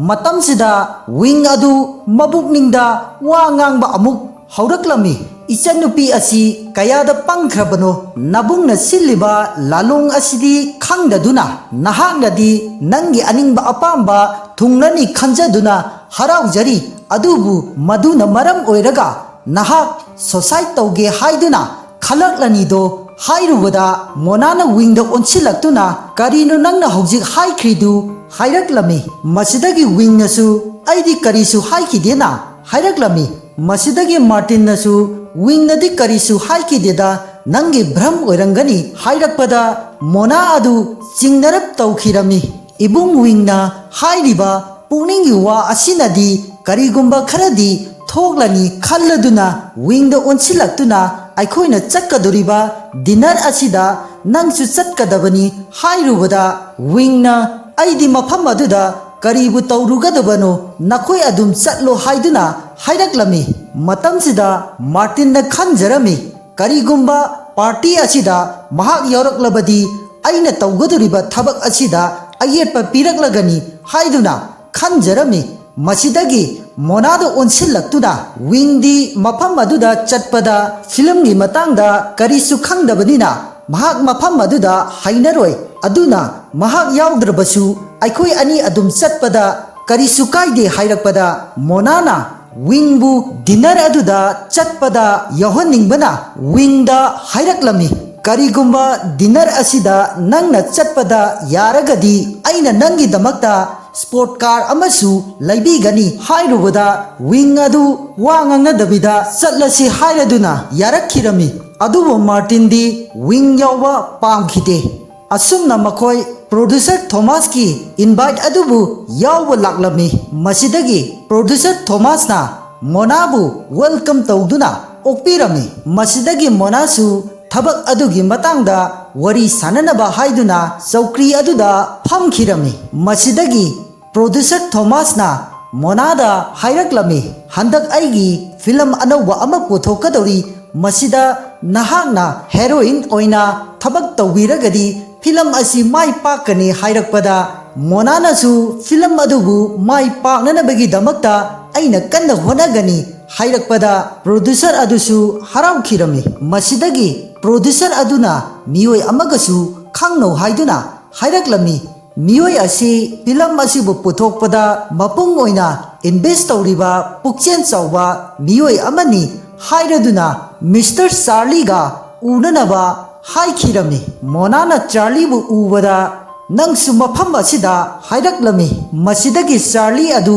ꯃꯇꯝꯁꯤꯗ ꯋꯤꯡ ꯑꯗꯨ ꯃꯕꯨꯛꯅꯤꯡꯗ ꯋꯥ ꯉꯥꯡꯕ ꯑꯃꯨꯛ ꯍꯧꯔꯛꯂꯝꯃꯤ꯫ ꯏꯆꯟꯅꯨꯄꯤ ꯑꯁꯤ ꯀꯌꯥꯗ ꯄꯪꯈ꯭ꯔꯕꯅꯣ, ꯅꯕꯨꯡꯅ ꯁꯤꯜꯂꯤꯕ ꯂꯥꯂꯣꯡ ꯑꯁꯤꯗꯤ ꯈꯪꯗꯗꯨꯅ ꯅꯍꯥꯛꯅꯗꯤ ꯅꯪꯒꯤ ꯑꯅꯤꯡꯕ ꯑꯄꯥꯝꯕ ꯊꯨꯡꯂꯅꯤ ꯈꯟꯖꯗꯨꯅ ꯍꯔꯥꯎꯖꯔꯤ, ꯑꯗꯨꯕꯨ ꯃꯗꯨꯅ ꯃꯔꯝ ꯑꯣꯏꯔꯒ ꯅꯍꯥꯛ ꯁꯣꯁꯥꯏꯠ ꯇꯧꯒꯦ ꯍꯥꯏꯗꯨꯅ ꯈꯜꯂꯛꯂꯅꯤꯗꯣ ꯍꯥꯏꯔꯨꯕꯗ ꯃꯣꯅꯥꯅ ꯋꯤꯡꯗ ꯑꯣꯟꯁꯤꯜꯂꯛꯇꯨꯅ ꯀꯔꯤꯅꯣ ꯅꯪꯅ ꯍꯧꯖꯤꯛ ꯍꯥꯏꯈ꯭ꯔꯤꯗꯨ ꯍꯥꯏꯔꯛꯂꯝꯃꯤ꯫ ꯃꯁꯤꯗꯒꯤ ꯋꯤꯡꯅꯁꯨ ꯑꯩꯗꯤ ꯀꯔꯤꯁꯨ ꯍꯥꯏꯈꯤꯗꯦꯅ ꯍꯥꯏꯔꯛꯂꯝꯃꯤ꯫ ꯃꯁꯤꯗꯒꯤ ꯃꯥꯔꯇꯤꯟꯅꯁꯨ ꯋꯤꯡꯅꯗꯤ ꯀꯔꯤꯁꯨ ꯍꯥꯏꯈꯤꯗꯦꯗ, ꯅꯪꯒꯤ ꯚ꯭ꯔꯝ ꯑꯣꯏꯔꯝꯒꯅꯤ ꯍꯥꯏꯔꯛꯄꯗ ꯃꯣꯅꯥ ꯑꯗꯨ ꯆꯤꯡꯅꯔꯞ ꯇꯧꯈꯤꯔꯝꯃꯤ꯫ ꯏꯕꯨꯡ ꯋꯤꯡꯅ ꯍꯥꯏꯔꯤꯕ ꯄꯨꯛꯅꯤꯡꯒꯤ ꯋꯥ ꯑꯁꯤꯅꯗꯤ ꯀꯔꯤꯒꯨꯝꯕ ꯈꯔꯗꯤ ꯊꯣꯛꯂꯅꯤ ꯈꯜꯂꯗꯨꯅ ꯋꯤꯡꯗ ꯑꯣꯟꯁꯤꯜꯂꯛꯇꯨꯅ ꯑꯩꯈꯣꯏꯅ ꯆꯠꯀꯗꯧꯔꯤꯕ ꯗꯤꯅꯔ ꯑꯁꯤꯗ ꯅꯪꯁꯨ ꯆꯠꯀꯗꯕꯅꯤ ꯍꯥꯏꯔꯨꯕꯗ ꯋꯤꯡꯅ ꯑꯩꯗꯤ ꯃꯐꯝ ꯑꯗꯨꯗ ꯀꯔꯤꯕꯨ ꯇꯧꯔꯨꯒꯗꯕꯅꯣ, ꯅꯈꯣꯏ ꯑꯗꯨꯝ ꯆꯠꯂꯣ ꯍꯥꯏꯗꯨꯅ ꯍꯥꯏꯔꯛꯂꯝꯃꯤ꯫ ꯃꯇꯝꯁꯤꯗ ꯃꯥꯔꯇꯤꯟꯅ ꯈꯟꯖꯔꯝꯃꯤ, ꯀꯔꯤꯒꯨꯝꯕ ꯄꯥꯔꯇꯤ ꯑꯁꯤꯗ ꯃꯍꯥꯛ ꯌꯥꯎꯔꯛꯂꯕꯗꯤ ꯑꯩꯅ ꯇꯧꯒꯗꯧꯔꯤꯕ ꯊꯕꯛ ꯑꯁꯤꯗ ꯑꯌꯦꯠꯄ ꯄꯤꯔꯛꯂꯒꯅꯤ ꯍꯥꯏꯗꯨꯅ ꯈꯟꯖꯔꯝꯃꯤ꯫ ꯃꯁꯤꯗꯒꯤ ꯃꯣꯅꯥꯗ ꯑꯣꯟꯁꯤꯜꯂꯛꯇꯨꯅ ꯋꯤꯡꯗꯤ ꯃꯐꯝ ꯑꯗꯨꯗ ꯆꯠꯄꯗ ꯐꯤꯂꯝꯒꯤ ꯃꯇꯥꯡꯗ ꯀꯔꯤꯁꯨ ꯈꯪꯗꯕꯅꯤꯅ ꯃꯍꯥꯛ ꯃꯐꯝ ꯑꯗꯨꯗ ꯍꯩꯅꯔꯣꯏ, ꯑꯗꯨꯅ ꯃꯍꯥꯛ ꯌꯥꯎꯗ꯭ꯔꯕꯁꯨ ꯑꯩꯈꯣꯏ ꯑꯅꯤ ꯑꯗꯨꯝ ꯆꯠꯄꯗ ꯀꯔꯤꯁꯨ ꯀꯥꯏꯗꯦ ꯍꯥꯏꯔꯛꯄꯗ ꯃꯣꯅꯥꯅ ꯋꯤꯡꯕꯨ ꯗꯤꯅꯔ ꯑꯗꯨꯗ ꯆꯠꯄꯗ ꯌꯥꯎꯍꯟꯅꯤꯡꯕꯅ ꯋꯤꯡꯗ ꯍꯥꯏꯔꯛꯂꯝꯃꯤ, ꯀꯔꯤꯒꯨꯝꯕ ꯗꯤꯅꯔ ꯑꯁꯤꯗ ꯅꯪꯅ ꯆꯠꯄꯗ ꯌꯥꯔꯒꯗꯤ ꯑꯩꯅ ꯅꯪꯒꯤꯗꯃꯛꯇ ꯁ꯭ꯄꯣꯔꯠ ꯀꯥꯔ ꯑꯃꯁꯨ ꯂꯩꯕꯤꯒꯅꯤ ꯍꯥꯏꯔꯨꯕꯗ ꯋꯤꯡ ꯑꯗꯨ ꯋꯥ ꯉꯥꯡꯅꯗꯕꯤꯗ ꯆꯠꯂꯁꯤ ꯍꯥꯏꯔꯗꯨꯅ ꯌꯥꯔꯛꯈꯤꯔꯝꯃꯤ꯫ ꯑꯗꯨꯕꯨ ꯃꯥꯔꯇꯤꯟꯗꯤ ꯋꯤꯡ ꯌꯥꯎꯕ ꯄꯥꯝꯈꯤꯗꯦ꯫ ꯑꯁꯨꯝꯅ ꯃꯈꯣꯏ ꯄ꯭ꯔꯣꯗ꯭ꯌꯨꯁꯔ ꯊꯣꯃꯥꯁꯀꯤ ꯏꯟꯚꯥꯏꯠ ꯑꯗꯨꯕꯨ ꯌꯥꯎꯕ ꯂꯥꯛꯂꯝꯃꯤ꯫ ꯃꯁꯤꯗꯒꯤ ꯄ꯭ꯔꯣꯗ꯭ꯌꯨꯁꯔ ꯊꯣꯃꯥꯁꯅ ꯃꯣꯅꯥꯕు ꯋꯦꯜꯀꯝ ꯇꯧꯗꯨꯅ ꯑꯣꯛꯄꯤꯔꯝꯃꯤ꯫ ꯃꯁꯤꯗꯒꯤ ꯃꯣꯅꯥꯁꯨ ꯊꯕꯛ ꯑꯗꯨꯒꯤ ꯃꯇꯥꯡꯗ ꯋꯥꯔꯤ ꯁꯥꯅꯅꯕ ꯍꯥꯏꯗꯨꯅ ꯆꯧꯀ꯭ꯔꯤ ꯑꯗꯨꯗ ꯐꯝꯈꯤꯔꯝꯃꯤ꯫ ꯃꯁꯤꯗꯒꯤ ꯄ꯭ꯔꯣꯗ꯭ꯌꯨꯁꯔ ꯊꯣꯃꯥꯁꯅ ꯃꯣꯅꯥꯗ ꯍꯥꯏꯔꯛꯂꯝꯃꯤ, ꯍꯟꯗꯛ ꯑꯩꯒꯤ ꯐꯤꯂꯝ ꯑꯅꯧꯕ ꯑꯃ ꯄꯨꯊꯣꯛꯀꯗꯧꯔꯤ, ꯃꯁꯤꯗ ꯅꯍꯥꯛꯅ ꯍꯦꯔꯣꯏꯟ ꯑꯣꯏꯅ ꯊꯕꯛ ꯇꯧꯕꯤꯔꯒꯗꯤ ꯐꯤꯂꯝ ꯑꯁꯤ ꯃꯥꯏ ꯄꯥꯛꯀꯅꯤ ꯍꯥꯏꯔꯛꯄꯗ ꯃꯣꯅꯥꯅꯁꯨ ꯐꯤꯂꯝ ꯑꯗꯨꯕꯨ ꯃꯥꯏ ꯄꯥꯛꯅꯅꯕꯒꯤꯗꯃꯛꯇ ꯑꯩꯅ ꯀꯟꯅ ꯍꯣꯠꯅꯒꯅꯤ ꯍꯥꯏꯔꯛꯄꯗ ꯄ꯭ꯔꯣꯗ꯭ꯌꯨꯁꯔ ꯑꯗꯨꯁꯨ ꯍꯔꯥꯎꯈꯤꯔꯝꯃꯤ꯫ ꯃꯁꯤꯗꯒꯤ ꯄ꯭ꯔꯣꯗ꯭ꯌꯨꯁꯔ ꯑꯗꯨꯅ ꯃꯤꯑꯣꯏ ꯑꯃꯒꯁꯨ ꯈꯪꯅꯧ ꯍꯥꯏꯗꯨꯅ ꯍꯥꯏꯔꯛꯂꯝꯃꯤ, ꯃꯤꯑꯣꯏ ꯑꯁꯤ ꯐꯤꯂꯝ ꯑꯁꯤꯕꯨ ꯄꯨꯊꯣꯛꯄꯗ ꯃꯄꯨꯡ ꯑꯣꯏꯅ ꯏꯟꯚꯦꯁ ꯇꯧꯔꯤꯕ ꯄꯨꯛꯆꯦꯜ ꯆꯥꯎꯕ ꯃꯤꯑꯣꯏ ꯑꯃꯅꯤ ꯍꯥꯏꯔꯗꯨꯅ ꯃꯤꯁꯇꯔ ꯆꯥꯔꯂꯤꯒ ꯎꯅꯅꯕ ꯍꯥꯏꯈꯤꯔꯝꯃꯤ꯫ ꯃꯣꯅꯥꯅ ꯆꯥꯔꯂꯤꯕꯨ ꯎꯕꯗ ꯅꯪꯁꯨ ꯃꯐꯝ ꯑꯁꯤꯗ ꯍꯥꯏꯔꯛꯂꯝꯃꯤ꯫ ꯃꯁꯤꯗꯒꯤ ꯆꯥꯔꯂꯤ ꯑꯗꯨ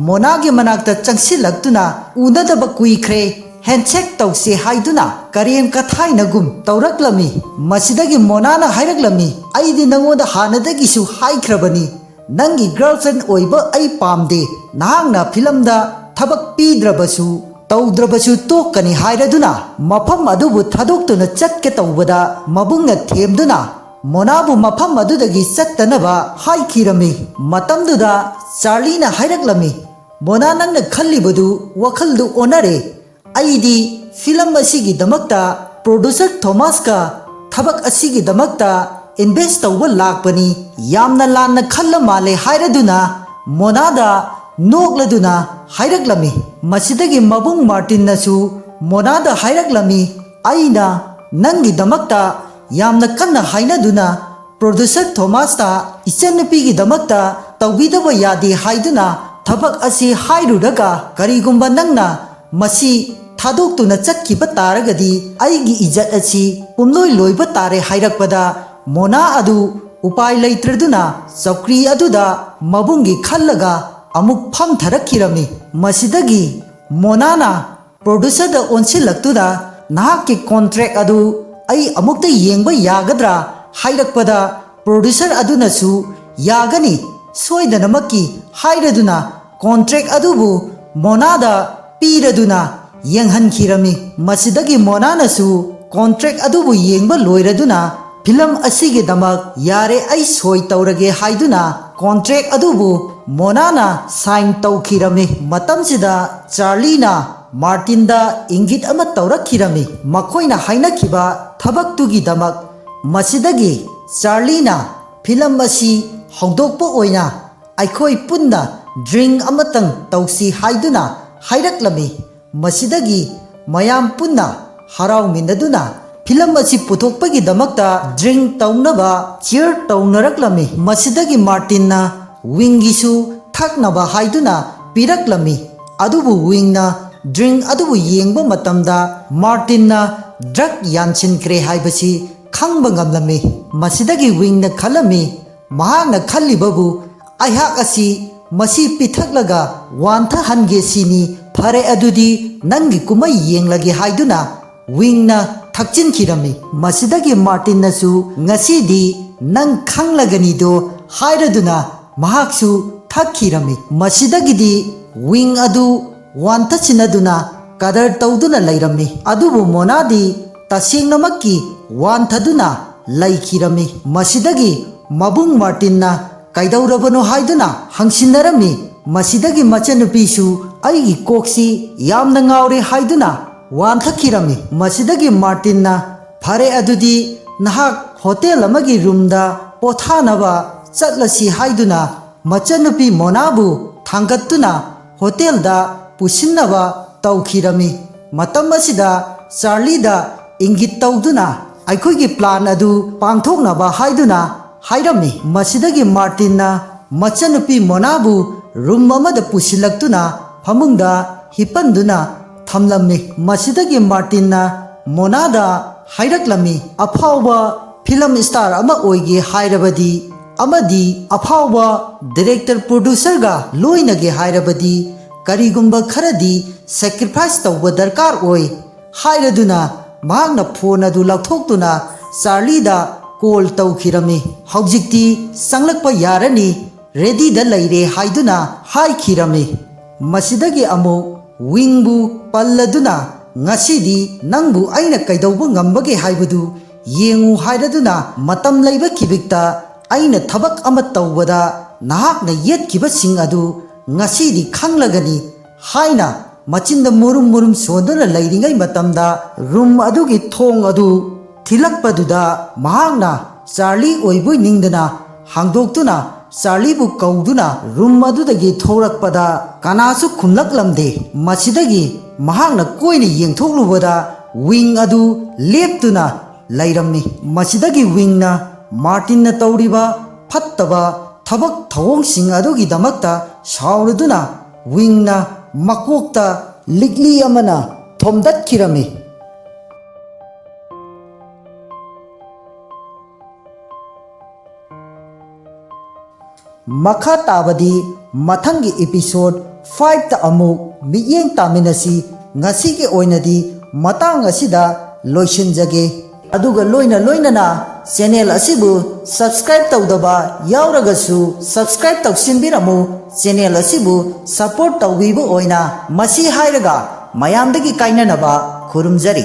ꯃꯣꯅꯥꯒꯤ ꯃꯅꯥꯛꯇ ꯆꯪꯁꯤꯜꯂꯛꯇꯨꯅ ꯎꯅꯗꯕ ꯀꯨꯏꯈ꯭ꯔꯦ, ꯍꯦꯟꯗꯁꯦꯛ ꯇꯧꯁꯦ ꯍꯥꯏꯗꯨꯅ ꯀꯔꯦꯝ ꯀꯊꯥꯏꯅꯒꯨꯝ ꯇꯧꯔꯛꯂꯝꯃꯤ꯫ ꯃꯁꯤꯗꯒꯤ ꯃꯣꯅꯥꯅ ꯍꯥꯏꯔꯛꯂꯝꯃꯤ, ꯑꯩꯗꯤ ꯅꯉꯣꯟꯗ ꯍꯥꯟꯅꯗꯒꯤꯁꯨ ꯍꯥꯏꯈ꯭ꯔꯕꯅꯤ, ꯅꯪꯒꯤ ꯒꯔꯜꯐ꯭ꯔꯦꯟ ꯑꯣꯏꯕ ꯑꯩ ꯄꯥꯝꯗꯦ, ꯅꯍꯥꯛꯅ ꯐꯤꯂꯝꯗ ꯊꯕꯛ ꯄꯤꯗ꯭ꯔꯕꯁꯨ ꯇꯧꯗ꯭ꯔꯕꯁꯨ ꯇꯣꯛꯀꯅꯤ ꯍꯥꯏꯔꯗꯨꯅ ꯃꯐꯝ ꯑꯗꯨꯕꯨ ꯊꯥꯗꯣꯛꯇꯨꯅ ꯆꯠꯀꯦ ꯇꯧꯕꯗ ꯃꯕꯨꯡꯅ ꯊꯦꯝꯗꯨꯅ ꯃꯣꯅꯥꯕु ꯃꯐꯝ ꯑꯗꯨꯗꯒꯤ ꯆꯠꯇꯅꯕ ꯍꯥꯏꯈꯤꯔꯝꯃꯤ꯫ ꯃꯇꯝꯗꯨꯗ ꯆꯥꯔꯂꯤꯅ ꯍꯥꯏꯔꯛꯂꯝꯃꯤ, ꯃꯣꯅꯥ ꯅꯪꯅ ꯈꯜꯂꯤꯕꯗꯨ ꯋꯥꯈꯜꯗꯨ ꯑꯣꯟꯅꯔꯦ, ꯑꯩꯗꯤ ꯐꯤꯂꯝ ꯑꯁꯤꯒꯤꯗꯃꯛꯇ ꯄ꯭ꯔꯣꯗ꯭ꯌꯨꯁꯔ ꯊꯣꯃꯥꯁꯀ ꯊꯕꯛ ꯑꯁꯤꯒꯤꯗꯃꯛꯇ ꯏꯟꯚꯦꯁ ꯇꯧꯕ ꯂꯥꯛꯄꯅꯤ, ꯌꯥꯝꯅ ꯂꯥꯟꯅ ꯈꯜꯂ ꯃꯥꯜꯂꯦ ꯍꯥꯏꯔꯗꯨꯅ ꯃꯣꯅꯥꯗ ꯅꯣꯛꯂꯗꯨꯅ ꯍꯥꯏꯔꯛꯂꯝꯃꯤ꯫ ꯃꯁꯤꯗꯒꯤ ꯃꯕꯨꯡ ꯃꯥꯔꯇꯤꯟꯅꯁꯨ ꯃꯣꯅꯥꯗ ꯍꯥꯏꯔꯛꯂꯝꯃꯤ, ꯑꯩꯅ ꯅꯪꯒꯤꯗꯃꯛꯇ ꯌꯥꯝꯅ ꯀꯟꯅ ꯍꯥꯏꯅꯗꯨꯅ ꯄ꯭ꯔꯣꯗ꯭ꯌꯨꯁꯔ ꯊꯣꯃꯥꯁꯇ ꯏꯆꯟꯅꯨꯄꯤꯒꯤꯗꯃꯛꯇ ꯇꯧꯕꯤꯗꯕ ꯌꯥꯗꯦ ꯍꯥꯏꯗꯨꯅ ꯊꯕꯛ ꯑꯁꯤ ꯍꯥꯏꯔꯨꯔꯒ ꯀꯔꯤꯒꯨꯝꯕ ꯅꯪꯅ ꯃꯁꯤ ꯊꯥꯗꯣꯛꯇꯨꯅ ꯆꯠꯈꯤꯕ ꯇꯥꯔꯒꯗꯤ ꯑꯩꯒꯤ ꯏꯖꯠ ꯑꯁꯤ ꯄꯨꯝꯂꯣꯏ ꯂꯣꯏꯕ ꯇꯥꯔꯦ ꯍꯥꯏꯔꯛꯄꯗ ꯃꯣꯅꯥ ꯑꯗꯨ ꯎꯄꯥꯏ ꯂꯩꯇ꯭ꯔꯗꯨꯅ ꯆꯧꯀ꯭ꯔꯤ ꯑꯗꯨꯗ ꯃꯕꯨꯡꯒꯤ ꯈꯜꯂꯒ ꯑꯃꯨꯛ ꯐꯝꯊꯔꯛꯈꯤꯔꯝꯃꯤ꯫ ꯃꯁꯤꯗꯒꯤ ꯃꯣꯅꯥꯅ ꯄ꯭ꯔꯣꯗ꯭ꯌꯨꯁꯔꯗ ꯑꯣꯟꯁꯤꯜꯂꯛꯇꯨꯅ ꯅꯍꯥꯛꯀꯤ ꯀꯣꯟꯇ꯭ꯔꯦꯛ ꯑꯗꯨ ꯑꯩ ꯑꯃꯨꯛꯇ ꯌꯦꯡꯕ ꯌꯥꯒꯗ꯭ꯔꯥ ꯍꯥꯏꯔꯛꯄꯗ ꯄ꯭ꯔꯣꯗ꯭ꯌꯨꯁꯔ ꯑꯗꯨꯅꯁꯨ ꯌꯥꯒꯅꯤ ꯁꯣꯏꯗꯅꯃꯛꯀꯤ ꯍꯥꯏꯔꯗꯨꯅ ꯀꯣꯟꯇ꯭ꯔꯦꯛ ꯑꯗꯨꯕꯨ ꯃꯣꯅꯥꯗ ꯄꯤꯔꯗꯨꯅ ꯌꯦꯡꯍꯟꯈꯤꯔꯝꯃꯤ꯫ ꯃꯁꯤꯗꯒꯤ ꯃꯣꯅꯥꯅꯁꯨ ꯀꯣꯟꯇ꯭ꯔꯦꯛ ꯑꯗꯨꯕꯨ ꯌꯦꯡꯕ ꯂꯣꯏꯔꯗꯨꯅ ꯐꯤꯂꯝ ꯑꯁꯤꯒꯤꯗꯃꯛ ꯌꯥꯔꯦ ꯑꯩ ꯁꯣꯏ ꯇꯧꯔꯒꯦ ꯍꯥꯏꯗꯨꯅ ꯀꯣꯟꯇ꯭ꯔꯦꯛ ꯑꯗꯨꯕꯨ ꯃꯣꯅꯥꯅ ꯁꯥꯏꯟ ꯇꯧꯈꯤꯔꯝꯃꯤ꯫ ꯃꯇꯝꯁꯤꯗ ꯆꯥꯔꯂꯤꯅ ꯃꯥꯔꯇꯤꯟꯗ ꯏꯪꯒꯤꯠ ꯑꯃ ꯇꯧꯔꯛꯈꯤꯔꯝꯃꯤ ꯃꯈꯣꯏꯅ ꯍꯥꯏꯅꯈꯤꯕ ꯊꯕꯛꯇꯨꯒꯤꯗꯃꯛ꯫ ꯃꯁꯤꯗꯒꯤ ꯆꯥꯔꯂꯤꯅ ꯐꯤꯂꯝ ꯑꯁꯤ ꯍꯧꯗꯣꯛꯄ ꯑꯣꯏꯅ ꯑꯩꯈꯣꯏ ꯄꯨꯟꯅ ꯗ꯭ꯔꯤꯡ ꯑꯃꯇꯪ ꯇꯧꯁꯤ ꯍꯥꯏꯗꯨꯅ ꯍꯥꯏꯔꯛꯂꯝꯃꯤ꯫ ꯃꯁꯤꯗꯒꯤ ꯃꯌꯥꯝ ꯄꯨꯟꯅ ꯍꯔꯥꯎꯃꯤꯟꯅꯗꯨꯅ ꯐꯤꯂꯝ ꯑꯁꯤ ꯄꯨꯊꯣꯛꯄꯒꯤꯗꯃꯛꯇ ꯗ꯭ꯔꯤꯡ ꯇꯧꯅꯕ ꯆꯤꯌꯔ ꯇꯧꯅꯔꯛꯂꯝꯃꯤ꯫ ꯃꯁꯤꯗꯒꯤ ꯃꯥꯔꯇꯤꯟꯅ ꯋꯤꯡꯒꯤꯁꯨ ꯊꯛꯅꯕ ꯍꯥꯏꯗꯨꯅ ꯄꯤꯔꯛꯂꯝꯃꯤ꯫ ꯑꯗꯨꯕꯨ ꯋꯤꯡꯅ ꯗ꯭ꯔꯤꯡ ꯑꯗꯨꯕꯨ ꯌꯦꯡꯕ ꯃꯇꯝꯗ ꯃꯥꯔꯇꯤꯟꯅ ꯗ꯭ꯔꯒ ꯌꯥꯟꯁꯤꯟꯈ꯭ꯔꯦ ꯍꯥꯏꯕꯁꯤ ꯈꯪꯕ ꯉꯝꯂꯝꯃꯤ꯫ ꯃꯁꯤꯗꯒꯤ ꯋꯤꯡꯅ ꯈꯜꯂꯝꯃꯤ ꯃꯍꯥꯛꯅ ꯈꯜꯂꯤꯕꯕꯨ ꯑꯩꯍꯥꯛ ꯑꯁꯤ ꯃꯁꯤ ꯄꯤꯊꯛꯂꯒ ꯋꯥꯟꯊꯍꯟꯒꯦ ꯁꯤꯅꯤ, ꯐꯔꯦ ꯑꯗꯨꯗꯤ ꯅꯪꯒꯤ ꯀꯨꯝꯍꯩ ꯌꯦꯡꯂꯒꯦ ꯍꯥꯏꯗꯨꯅ ꯋꯤꯡꯅ ꯊꯛꯆꯤꯟꯈꯤꯔꯝꯃꯤ꯫ ꯃꯁꯤꯗꯒꯤ ꯃꯥꯔꯇꯤꯟꯅꯁꯨ ꯉꯁꯤꯗꯤ ꯅꯪ ꯈꯪꯂꯒꯅꯤꯗꯣ ꯍꯥꯏꯔꯗꯨꯅ ꯃꯍꯥꯛꯁꯨ ꯊꯛꯈꯤꯔꯝꯃꯤ꯫ ꯃꯁꯤꯗꯒꯤꯗꯤ ꯋꯤꯡ ꯑꯗꯨ ꯋꯥꯟꯊꯁꯤꯟꯅꯗꯨꯅ ꯀꯗꯔ ꯇꯧꯗꯨꯅ ꯂꯩꯔꯝꯃꯤ꯫ ꯑꯗꯨꯕꯨ ꯃꯣꯅꯥꯗꯤ ꯇꯁꯦꯡꯅꯃꯛꯀꯤ ꯋꯥꯟꯊꯗꯨꯅ ꯂꯩꯈꯤꯔꯝꯃꯤ꯫ ꯃꯁꯤꯗꯒꯤ ꯃꯕꯨꯡ ꯃꯥꯔꯇꯤꯟꯅ ꯀꯩꯗꯧꯔꯕꯅꯣ ꯍꯥꯏꯗꯨꯅ ꯍꯪꯁꯤꯟꯅꯔꯝꯃꯤ꯫ ꯃꯁꯤꯗꯒꯤ ꯃꯆꯟꯅꯨꯄꯤꯁꯨ ꯑꯩꯒꯤ ꯀꯣꯛꯁꯤ ꯌꯥꯝꯅ ꯉꯥꯎꯔꯦ ꯍꯥꯏꯗꯨꯅ ꯋꯥꯟꯊꯈꯤꯔꯝꯃꯤ꯫ ꯃꯁꯤꯗꯒꯤ ꯃꯥꯔꯇꯤꯟꯅ ꯐꯔꯦ ꯑꯗꯨꯗꯤ ꯅꯍꯥꯛ ꯍꯣꯇꯦꯜ ꯑꯃꯒꯤ ꯔꯨꯝꯗ ꯄꯣꯊꯥꯅꯕ ꯆꯠꯂꯁꯤ ꯍꯥꯏꯗꯨꯅ ꯃꯆꯟꯅꯨꯄꯤ ꯃꯣꯅꯥꯕꯨ ꯊꯥꯡꯒꯠꯇꯨꯅ ꯍꯣꯇꯦꯜꯗ ꯄꯨꯁꯤꯟꯅꯕ ꯇꯧꯈꯤꯔꯝꯃꯤ꯫ ꯃꯇꯝ ꯑꯁꯤꯗ ꯆꯥꯔꯂꯤꯗ ꯏꯪꯒꯤꯠ ꯇꯧꯗꯨꯅ ꯑꯩꯈꯣꯏꯒꯤ ꯄ꯭ꯂꯥꯟ ꯑꯗꯨ ꯄꯥꯡꯊꯣꯛꯅꯕ ꯍꯥꯏꯗꯨꯅ ꯍꯥꯏꯔꯝꯃꯤ꯫ ꯃꯁꯤꯗꯒꯤ ꯃꯥꯔꯇꯤꯟꯅ ꯃꯆꯟꯅꯨꯄꯤ ꯃꯣꯅꯥꯕꯨ ꯔꯨꯝ ꯑꯃꯗ ꯄꯨꯁꯤꯜꯂꯛꯇꯨꯅ ꯐꯃꯨꯡꯗ ꯍꯤꯞꯄꯟꯗꯨꯅ ꯊꯝꯂꯝꯃꯤ꯫ ꯃꯁꯤꯗꯒꯤ ꯃꯥꯔꯇꯤꯟꯅ ꯃꯣꯅꯥꯗ ꯍꯥꯏꯔꯛꯂꯝꯃꯤ ꯑꯐꯥꯎꯕ ꯐꯤꯂꯝ ꯁ꯭ꯇꯥꯔ ꯑꯃ ꯑꯣꯏꯒꯦ ꯍꯥꯏꯔꯕꯗꯤ ꯑꯃꯗꯤ ꯑꯐꯥꯎꯕ ꯗꯤꯔꯦꯛꯇꯔ ꯄ꯭ꯔꯣꯗ꯭ꯌꯨꯁꯔꯒ ꯂꯣꯏꯅꯒꯦ ꯍꯥꯏꯔꯕꯗꯤ ꯀꯔꯤꯒꯨꯝꯕ ꯈꯔꯗꯤ ꯁꯦꯀ꯭ꯔꯤꯐꯥꯏꯁ ꯇꯧꯕ ꯗꯔꯀꯥꯔ ꯑꯣꯏ ꯍꯥꯏꯔꯗꯨꯅ ꯃꯍꯥꯛꯅ ꯐꯣꯟ ꯑꯗꯨ ꯂꯧꯊꯣꯛꯇꯨꯅ ꯆꯥꯔꯂꯤꯗ ꯀꯣꯜ ꯇꯧꯈꯤꯔꯝꯃꯤ꯫ ꯍꯧꯖꯤꯛꯇꯤ ꯆꯪꯂꯛꯄ ꯌꯥꯔꯅꯤ, ꯔꯦꯗꯤꯗ ꯂꯩꯔꯦ ꯍꯥꯏꯗꯨꯅ ꯍꯥꯏꯈꯤꯔꯝꯃꯤ꯫ ꯃꯁꯤꯗꯒꯤ ꯑꯃꯨꯛ ꯋꯤꯡꯕꯨ ꯄꯜꯂꯗꯨꯅ ꯉꯁꯤꯗꯤ ꯅꯪꯕꯨ ꯑꯩꯅ ꯀꯩꯗꯧꯕ ꯉꯝꯕꯒꯦ ꯍꯥꯏꯕꯗꯨ ꯌꯦꯡꯉꯨ ꯍꯥꯏꯔꯗꯨꯅ ꯃꯇꯝ ꯂꯩꯕ ꯈꯤꯕꯤꯛꯇ ꯑꯩꯅ ꯊꯕꯛ ꯑꯃ ꯇꯧꯕꯗ ꯅꯍꯥꯛꯅ ꯌꯦꯠꯈꯤꯕꯁꯤꯡ ꯑꯗꯨ ꯉꯁꯤꯗꯤ ꯈꯪꯂꯒꯅꯤ ꯍꯥꯏꯅ ꯃꯆꯤꯟꯗ ꯃꯨꯔꯨꯝ ꯃꯨꯔꯨꯝ ꯁꯣꯟꯗꯨꯅ ꯂꯩꯔꯤꯉꯩ ꯃꯇꯝꯗ ꯔꯨꯝ ꯑꯗꯨꯒꯤ ꯊꯣꯡ ꯑꯗꯨ ꯊꯤꯜꯂꯛꯄꯗꯨꯗ ꯃꯍꯥꯛꯅ ꯆꯥꯔꯂꯤ ꯑꯣꯏꯕꯣꯏ ꯅꯤꯡꯗꯅ ꯍꯥꯡꯗꯣꯛꯇꯨꯅ ꯆꯥꯔꯂꯤꯕꯨ ꯀꯧꯗꯨꯅ ꯔꯨꯝ ꯑꯗꯨꯗꯒꯤ ꯊꯣꯔꯛꯄꯗ ꯀꯅꯥꯁꯨ ꯈꯨꯝꯂꯛꯂꯝꯗꯦ꯫ ꯃꯁꯤꯗꯒꯤ ꯃꯍꯥꯛꯅ ꯀꯣꯏꯅ ꯌꯦꯡꯊꯣꯛꯂꯨꯕꯗ ꯋꯤꯡ ꯑꯗꯨ ꯂꯦꯞꯇꯨꯅ ꯂꯩꯔꯝꯃꯤ꯫ ꯃꯁꯤꯗꯒꯤ ꯋꯤꯡꯅ ꯃꯥꯔꯇꯤꯟꯅ ꯇꯧꯔꯤꯕ ꯐꯠꯇꯕ ꯊꯕꯛ ꯊꯧꯑꯣꯡꯁꯤꯡ ꯑꯗꯨꯒꯤꯗꯃꯛꯇ ꯁꯥꯎꯔꯗꯨꯅ ꯋꯤꯡꯅ ꯃꯀꯣꯛꯇ ꯂꯤꯛꯂꯤ ꯑꯃꯅ ꯊꯣꯝꯗꯠꯈꯤꯔꯝꯃꯤ꯫ ꯃꯈꯥ ꯇꯥꯕꯗꯤ ꯃꯊꯪꯒꯤ ꯏꯄꯤꯁꯣꯗ 5ꯇ ꯑꯃꯨꯛ ꯃꯤꯠꯌꯦꯡ ꯇꯥꯃꯤꯟꯅꯁꯤ꯫ ꯉꯁꯤꯒꯤ ꯑꯣꯏꯅꯗꯤ ꯃꯇꯥꯡ ꯑꯁꯤꯗ ꯂꯣꯏꯁꯤꯟꯖꯒꯦ꯫ ꯑꯗꯨꯒ ꯂꯣꯏꯅꯅ ꯆꯦꯅꯦꯜ ꯑꯁꯤꯕꯨ ꯁꯕꯁꯀ꯭ꯔꯥꯏꯕ ꯇꯧꯗꯕ ꯌꯥꯎꯔꯒꯁꯨ ꯁꯕꯁꯀ꯭ꯔꯥꯏꯕ ꯇꯧꯁꯤꯟꯕꯤꯔꯝꯃꯨ꯫ ꯆꯦꯅꯦꯜ ꯑꯁꯤꯕꯨ ꯁꯄꯣꯔꯠ ꯇꯧꯕꯤꯕ ꯑꯣꯏꯅ ꯃꯁꯤ ꯍꯥꯏꯔꯒ ꯃꯌꯥꯝꯗꯒꯤ ꯀꯥꯏꯅꯅꯕ ꯈꯨꯔꯨꯝꯖꯔꯤ꯫